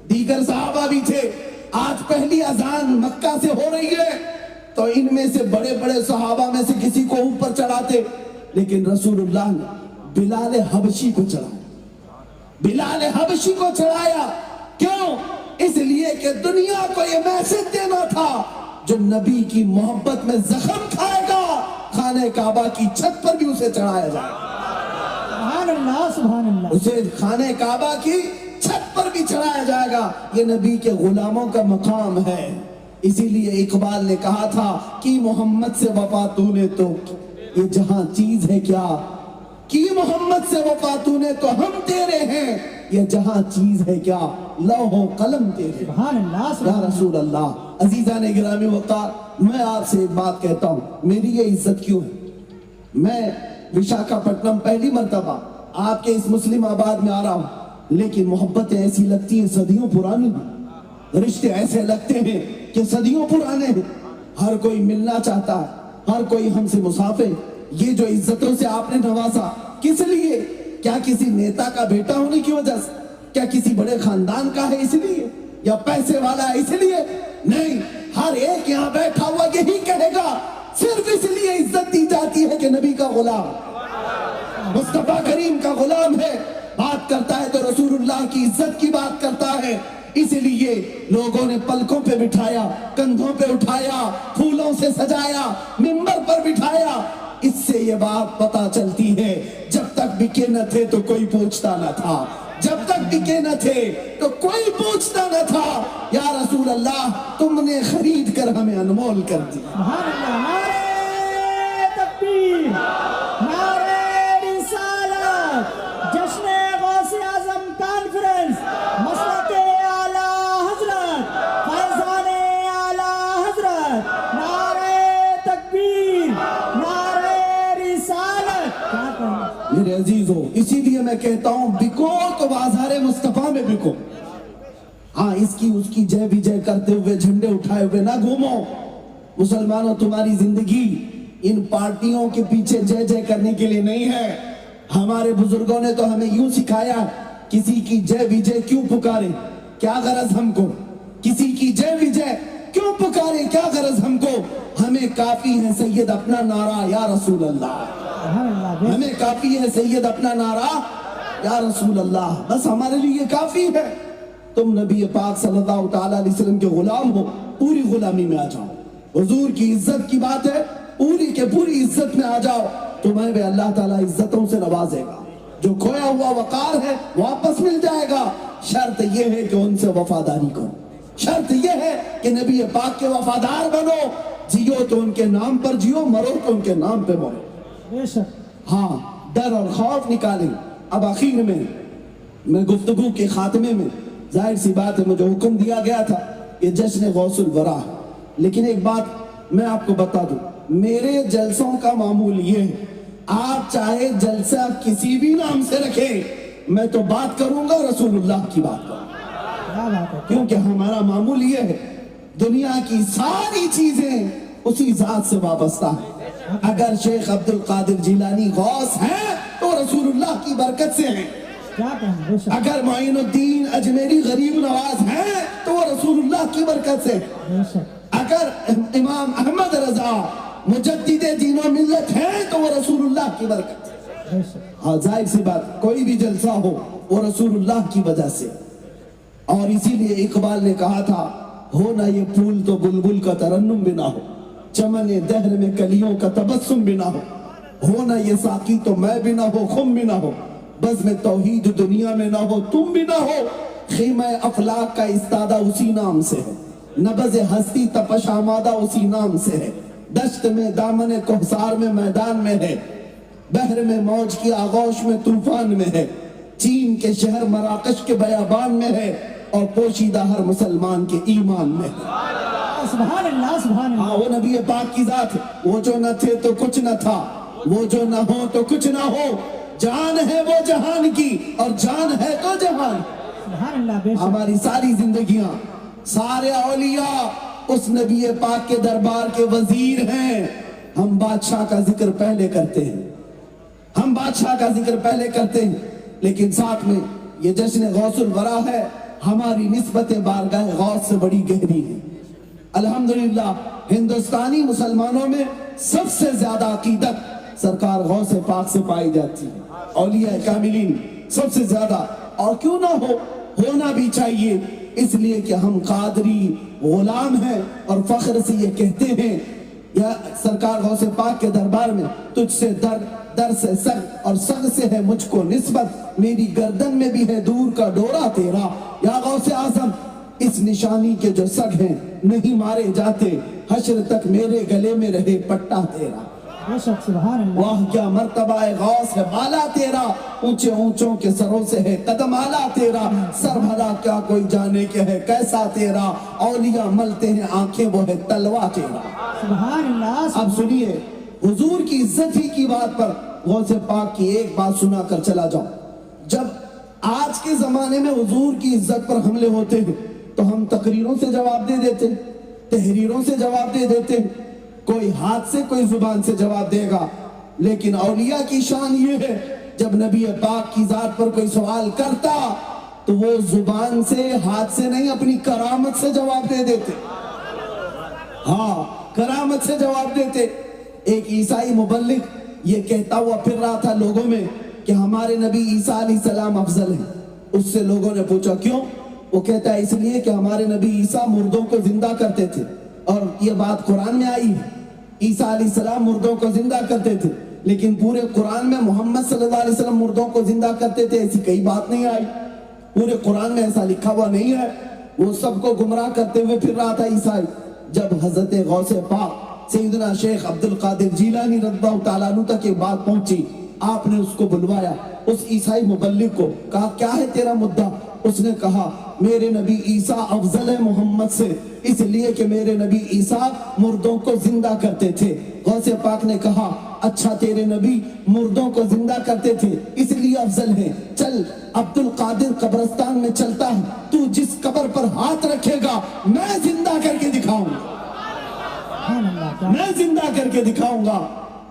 دیگر صحابہ بھی تھے۔ آج پہلی اذان مکہ سے ہو رہی ہے تو ان میں سے بڑے بڑے صحابہ میں سے کسی کو اوپر چڑھاتے، لیکن رسول اللہ نے بلال حبشی کو چڑھایا، بلال حبشی کو چڑھایا۔ کیوں؟ اس لیے کہ دنیا کو یہ میسج دینا تھا، جو نبی کی محبت میں زخم کھائے گا خانہ کعبہ کی چھت پر بھی اسے چڑھایا جائے، سبحان اللہ سبحان اللہ، اسے خانہ کعبہ کی چھت پر بھی چڑھایا جائے گا۔ یہ نبی کے غلاموں کا مقام ہے۔ اسی لیے اقبال نے کہا تھا کہ محمد سے وفا تو نے تو یہ جہاں چیز ہے کیا، کی محمد سے وفا تو نے تو ہم تیرے ہیں، یہ جہاں چیز ہے کیا، لوح و قلم تیرے۔ سبحان اللہ یا سبحان رسول اللہ، عزیزان گرامی وقار، میں آپ سے ایک بات کہتا ہوں، میری یہ عزت کیوں ہے؟ میں وشاکھاپٹنم پہلی مرتبہ آپ کے اس مسلم آباد میں آ رہا ہوں، لیکن محبتیں ایسی لگتی ہیں صدیوں پرانی ہیں، رشتے ایسے لگتے ہیں کہ صدیوں پرانے ہیں، ہر کوئی ملنا چاہتا ہے، ہر کوئی ہم سے مسافر۔ یہ جو عزتوں سے آپ نے نوازا، کس لیے؟ کیا کسی نیتا کا بیٹا ہونے کی وجہ سے؟ کیا کسی بڑے خاندان کا ہے اس لیے؟ یا پیسے والا ہے اس لیے؟ نہیں، ہر ایک یہاں بیٹھا ہوا یہی کہے گا، صرف اس لیے عزت دی جاتی ہے کہ نبی کا غلام، مصطفیٰ کریم کا غلام ہے، بات کرتا ہے تو رسول اللہ کی عزت کی بات کرتا ہے، اس لیے لوگوں نے پلکوں پہ بٹھایا، کندھوں پہ اٹھایا، پھولوں سے سجایا، منبر پر بٹھایا۔ اس سے یہ بات پتہ چلتی ہے جب تک بکے نہ تھے تو کوئی پوچھتا نہ تھا، جب تک بکے نہ تھے تو کوئی پوچھتا نہ تھا۔ یا رسول اللہ تم نے خرید کر ہمیں انمول کر دیا۔ سبحان اللہ، نعرہ تکبیر، نعرہ رسالت، جشن غوث اعظم کانفرنس، مسلک اعلیٰ حضرت، فیضان اعلیٰ حضرت، نعرہ تکبیر، نعرہ رسالت۔ کیا کہنا میرے عزیزو، اسی لیے میں کہتا ہوں بکو تو بازار مصطفیٰ میں بکو۔ ہاں اس کی جے بھی جے کرتے ہوئے، جھنڈے اٹھائے ہوئے نہ گھومو۔ مسلمانوں تمہاری زندگی ان پارٹیوں کے پیچھے جے جے کرنے کے لیے نہیں ہے۔ ہمارے بزرگوں نے تو ہمیں یوں سکھایا، کسی کی جے بھی جے کیوں پکارے، کیا غرض ہم کو، کسی کی جے بھی جے کیوں پکارے، کیا غرض ہم کو، ہمیں کافی ہے سید اپنا نعرہ یا رسول اللہ، سبحان اللہ، ہمیں کافی ہے سید اپنا نعرہ یا رسول اللہ، بس ہمارے لیے یہ کافی ہے۔ تم نبی پاک صلی اللہ تعالیٰ علیہ وسلم کے غلام ہو، پوری غلامی میں آ جاؤ۔ حضور کی عزت کی بات ہے، پوری کے پوری عزت میں آ جاؤ، تمہیں بھی اللہ تعالیٰ عزتوں سے نوازے گا۔ جو کھویا ہوا وقار ہے واپس مل جائے گا۔ شرط یہ ہے کہ ان سے وفاداری کرو، شرط یہ ہے کہ نبی پاک کے وفادار بنو، جیو تو ان کے نام پر جیو، مرو تو ان کے نام پہ مرو۔ بے شک۔ ہاں ڈر اور خوف نکالیں۔ اب آخر میں گفتگو کے خاتمے میں ظاہر سی بات ہے مجھے حکم دیا گیا تھا یہ جشن غوث الورا ہے، لیکن ایک بات میں آپ کو بتا دوں، میرے جلسوں کا معمول یہ ہے، آپ چاہے جلسہ کسی بھی نام سے رکھیں، میں تو بات کروں گا رسول اللہ کی بات کروں گا، کیا بات ہے، کیونکہ ہمارا معمول یہ ہے دنیا کی ساری چیزیں اسی ذات سے وابستہ ہیں۔ اگر شیخ عبد القادر جیلانی غوث ہیں تو رسول اللہ کی برکت سے ہیں، کیا کہنا، بے شک، اگر معین الدین اجمیری غریب نواز ہیں تو وہ رسول اللہ کی برکت سے، بے شک، اگر امام احمد رضا مجدد دین و ملت ہیں تو وہ رسول اللہ کی برکت سے۔ بے شک، ہاں ظاہر سی بات، کوئی بھی جلسہ ہو وہ رسول اللہ کی وجہ سے۔ اور اسی لیے اقبال نے کہا تھا، ہو نہ یہ پھول تو بلبل کا ترنم بھی نہ ہو، چمن دہر میں کلیوں کا تبسم بھی نہ ہو نہ یہ ساقی تو میں بھی نہ ہو، خم بھی نہ ہو، بزم توحید دنیا میں نہ ہو، تم بھی نہ ہو، خیمہ افلاک کا استادہ اسی نام سے ہے، نبض ہستی تپش آمادہ اسی نام سے ہے، دشت میں دامن کوثر میں میدان میں ہے، بحر میں موج کی آغوش میں طوفان میں ہے، چین کے شہر مراکش کے بیابان میں ہے، اور پوشیدہ ہر مسلمان کے ایمان میں ہے۔ سبحان اللہ، سبحان اللہ، ہاں وہ نبی پاک کی ذات ہے، وہ جو نہ تھے تو کچھ نہ تھا، وہ جو نہ ہو تو کچھ نہ ہو، جان ہے وہ جہان کی اور جان ہے تو جہان۔ سبحان اللہ، بے شک، ہماری ساری زندگیاں، سارے اولیاء اس نبی پاک کے دربار کے وزیر ہیں۔ ہم بادشاہ کا ذکر پہلے کرتے ہیں، ہم بادشاہ کا ذکر پہلے کرتے ہیں، لیکن ساتھ میں یہ جشن غوث الورا ہے، ہماری نسبت بارگاہ غوث سے بڑی گہری ہے۔ الحمدللہ ہندوستانی مسلمانوں میں سب سے زیادہ عقیدت سرکار غوث پاک سے پائی جاتی ہے، اولیاء کاملین سب سے زیادہ، اور کیوں نہ ہو، ہونا بھی چاہیے، اس لیے کہ ہم قادری غلام ہیں اور فخر سے یہ کہتے ہیں، یا سرکار غوث پاک کے دربار میں تجھ سے در سے سگ اور سگ سے ہے مجھ کو نسبت، میری گردن میں بھی ہے دور کا ڈورا تیرا، یا غوث اعظم اس نشانی کے جو سگ ہیں نہیں مارے جاتے، حشر تک میرے گلے میں رہے پٹا تیرا۔ بے شک، سبحان اللہ، واہ کیا مرتبہ غوث ہے بالا تیرا، اونچے اونچوں کے سروں سے ہے قدم آلا تیرا، سر بھلا کیا کوئی جانے کے ہے کیسا تیرا، اولیاء ملتے ہیں آنکھیں وہ ہے تلوا تیرا۔ سبحان اللہ، اب سنیے، حضور کی عزت ہی کی بات پر غوث پاک کی ایک بات سنا کر چلا جاؤ۔ جب آج کے زمانے میں حضور کی عزت پر حملے ہوتے ہیں تو ہم تقریروں سے جواب دے دیتے ہیں، تحریروں سے جواب دے دیتے ہیں، کوئی ہاتھ سے کوئی زبان سے جواب دے گا، لیکن اولیاء کی شان یہ ہے جب نبی پاک کی ذات پر کوئی سوال کرتا تو وہ زبان سے ہاتھ سے نہیں اپنی کرامت سے جواب دے دیتے، ہاں کرامت سے جواب دیتے۔ ایک عیسائی مبلغ یہ کہتا ہوا پھر رہا تھا لوگوں میں کہ ہمارے نبی عیسیٰ علیہ السلام افضل ہیں، اس سے لوگوں نے پوچھا کیوں؟ وہ کہتا ہے اس لیے کہ ہمارے نبی عیسیٰ مردوں کو زندہ کرتے تھے، اور یہ بات قرآن میں آئی ہے، عیسیٰ علیہ السلام مردوں کو زندہ کرتے تھے، لیکن پورے قرآن میں محمد صلی اللہ علیہ وسلم مردوں کو زندہ کرتے تھے ایسی کئی بات نہیں آئی، پورے قرآن میں ایسا لکھا ہوا نہیں ہے۔ وہ سب کو گمراہ کرتے ہوئے پھر رہا تھا عیسائی۔ جب حضرت غوث پاک سیدنا شیخ عبد القادر جیلانی رضی اللہ تعالیٰ عنہ تک یہ بات پہنچی، آپ نے اس کو بلوایا، اس عیسائی مبلغ کو، کہا کیا ہے تیرا مدعا؟ اس نے کہا میرے نبی عیسیٰ افضل ہے محمد سے، اس لیے کہ میرے نبی عیسیٰ مردوں کو زندہ کرتے تھے۔ غوث پاک نے کہا اچھا تیرے نبی مردوں کو زندہ کرتے تھے اس لیے افضل ہے، چل عبد القادر قبرستان میں چلتا ہے، تو جس قبر پر ہاتھ رکھے گا میں زندہ کر کے دکھاؤں گا، سبحان اللہ، میں زندہ کر کے دکھاؤں گا۔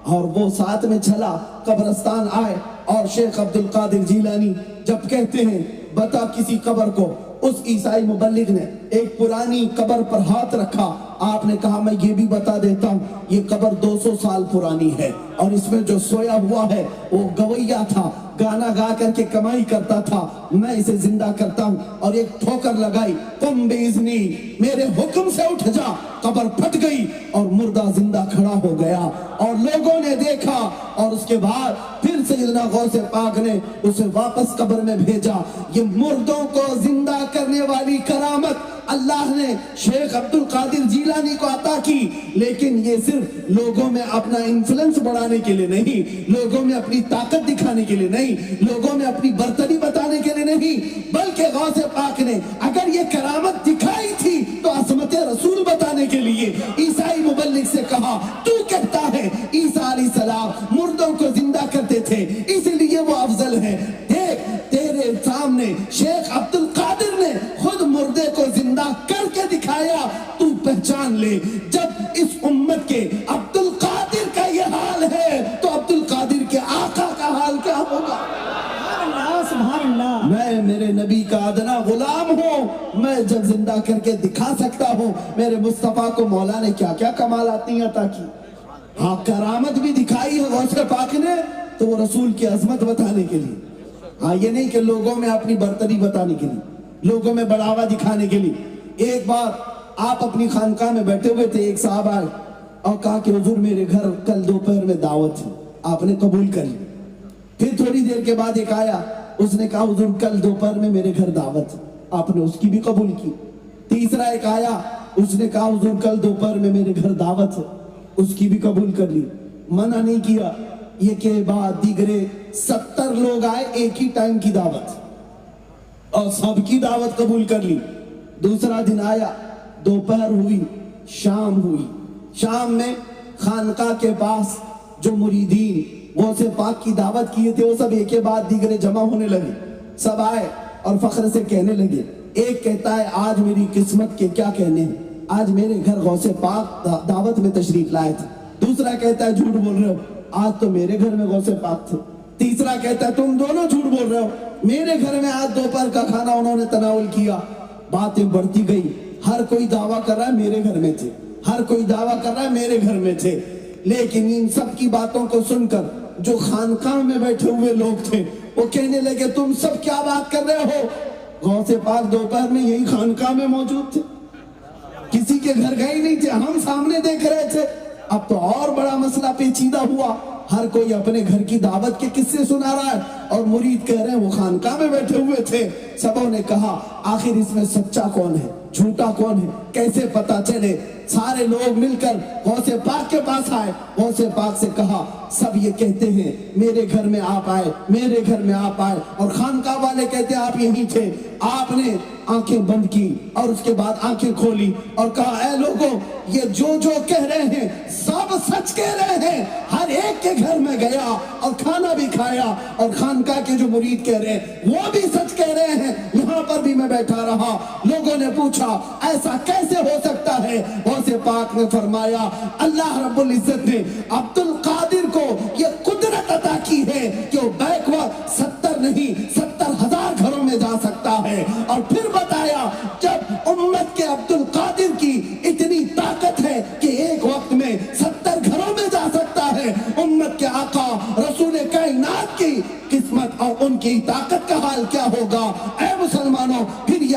اور وہ ساتھ میں چلا، قبرستان آئے، اور شیخ عبد القادر جیلانی جب کہتے ہیں بتا کسی قبر کو، اس عیسائی مبلغ نے ایک پرانی قبر پر ہاتھ رکھا، آپ نے کہا میں یہ بھی بتا دیتا ہوں یہ قبر 200 سال پرانی ہے، اور اس میں جو سویا ہوا ہے وہ گویا تھا، گانا گا کر کے کمائی کرتا تھا، میں اسے زندہ کرتا ہوں۔ اور ایک ٹھوکر لگائی، قم باذنی، میرے حکم سے اٹھ جا، قبر پھٹ گئی اور مردہ زندہ کھڑا ہو گیا، اور لوگوں نے دیکھا، اور اس کے بعد پھر سیدنا غوث پاک نے اسے واپس قبر میں بھیجا۔ یہ مردوں کو زندہ کرنے والی کرامت اللہ نے شیخ عبد القادر جیلانی کو عطا کی، لیکن یہ صرف لوگوں میں اپنا انفلوئنس بڑھانے کے لیے نہیں، لوگوں میں اپنی طاقت دکھانے کے لیے نہیں، لوگوں میں اپنی برتری بتانے کے لیے نہیں، بلکہ غوث پاک نے اگر یہ کرامت دکھائی تھی تو عظمت رسول بتانے کے لیے عیسائی مبلغ سے کہا تو کہتا ہے عیسیٰ علیہ السلام مردوں کو زندہ کرتے تھے اس لیے وہ افضل ہے، دیکھ تیرے سامنے شیخ عبد القادر نے خود مردے کو زندہ کر کے دکھایا، تو پہچان لے جب اس امت کے عبد القادر کا یہ حال ہے تو عبد القادر کے آقا کا حال کیا ہوگا؟ سبحان اللہ، سبحان اللہ۔ میں میرے نبی کا ادنا غلام ہوں، میں جب زندہ کر کے دکھا سکتا ہوں۔ میرے مصطفیٰ کو مولا نے کیا کیا کمالات عطا کی، ہاں کرامت بھی دکھائی ہے غوث پاک نے تو وہ رسول کی عظمت بتانے کے لیے، ہاں یہ نہیں کہ لوگوں میں اپنی برتری بتانے کے لیے، لوگوں میں بڑھاوا دکھانے کے لیے۔ ایک بار آپ اپنی خانقاہ میں بیٹھے ہوئے تھے، ایک صاحب آئے اور کہا کہ حضور میرے گھر کل دوپہر میں دعوت ہے، آپ نے قبول کر لی۔ پھر تھوڑی دیر کے بعد ایک آیا، اس نے کہا حضور کل دوپہر میں میرے گھر دعوت ہے، آپ نے اس کی بھی قبول کی۔ تیسرا ایک آیا، اس نے کہا حضور کل دوپہر میں میرے گھر دعوت ہے، اس کی بھی قبول کر لی، منع نہیں کیا۔ یہ کے بعد دیگرے 70 لوگ آئے، ایک ہی ٹائم کی دعوت اور سب کی دعوت قبول کر لی۔ دوسرا دن آیا، دوپہر ہوئی، شام ہوئی، شام میں خانقاہ کے پاس جو مریدین غوث پاک کی دعوت کیے تھے وہ سب ایک کے بعد دیگرے جمع ہونے لگے، سب آئے اور فخر سے کہنے لگے، ایک کہتا ہے آج میری قسمت کے کیا کہنے ہیں، آج میرے گھر غوث پاک دعوت میں تشریف لائے تھے۔ دوسرا کہتا ہے جھوٹ بول رہے ہو، آج تو میرے گھر میں غوث پاک تھے۔ تیسرا کہتا ہے تم دونوں جھوٹ بول رہے ہو، میرے گھر میں آج دوپہر کا کھانا انہوں نے تناول کیا۔ باتیں بڑھتی گئی، ہر کوئی دعویٰ کر رہا ہے میرے گھر میں تھے، ہر کوئی دعویٰ کر رہا ہے میرے گھر میں تھے، لیکن ان سب کی باتوں کو سن کر جو خانقاہ میں بیٹھے ہوئے لوگ تھے وہ کہنے لگے تم سب کیا بات کر رہے ہو، غوث پاک دوپہر میں یہی خانقاہ میں موجود تھے، کسی کے گھر گئے نہیں تھے، ہم سامنے دیکھ رہے تھے۔ اب تو اور بڑا مسئلہ پیچیدہ ہوا، ہر کوئی اپنے گھر کی دعوت کے قصے سنا رہا ہے اور مرید کہہ رہے ہیں وہ خانقاہ میں بیٹھے ہوئے تھے۔ سبوں نے کہا آخر اس میں سچا کون ہے، جھوٹا کون ہے، کیسے پتا چلے؟ سارے لوگ مل کر غوث پاک کے پاس آئے، غوث پاک سے کہا سب یہ کہتے ہیں میرے گھر میں آپ آئے، میرے گھر میں آپ آئے، اور خانقاہ والے کہتے ہیں آپ یہیں تھے۔ آپ نے آنکھیں بند کی اور اس کے بعد آنکھیں کھولی اور کہا اے لوگوں یہ جو کہہ رہے ہیں سب سچ کہہ رہے ہیں، ہر ایک کے گھر میں گیا اور کھانا بھی کھایا، اور خانقاہ کے جو مرید کہہ رہے ہیں وہ بھی سچ کہہ رہے ہیں، یہاں پر بھی میں بیٹھا رہا۔ لوگوں نے پوچھا ایسا کیسے ہو سکتا ہے؟ غوث پاک نے فرمایا اللہ رب العزت نے عبد القادر کو یہ قدرت عطا کی ہے کہ وہ بیک وقت 70 نہیں 70,000 گھروں میں جا سکتا ہے، اور پھر بتایا جب امت کے عبد القادر کی اتنی طاقت ہے کہ ایک وقت میں 70 گھروں میں جا سکتا ہے، امت کے آقا رسول کائنات کی قسمت اور ان کی طاقت کا حال کیا ہوگا؟ اے مسلمانوں پھر یہ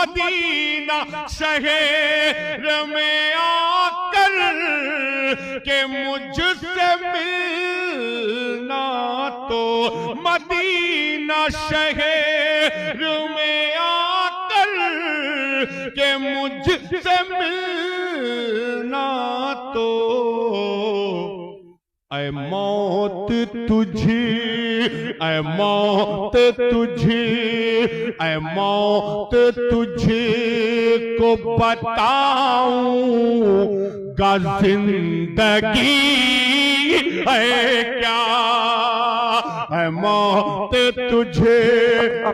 مدینہ شہر میں آ کر کہ مجھ سے ملنا تو مدینہ شہر میں آ کر کہ مجھ سے ملنا تو اے موت تجھے اے موت تجھے اے موت تجھے کو بتاؤں گا زندگی ہے کیا اے موت تجھے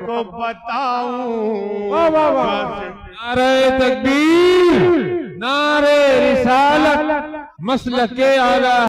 کو بتاؤں نعرہ تکبیر، نعرہ رسالت، مسلک اعلیٰ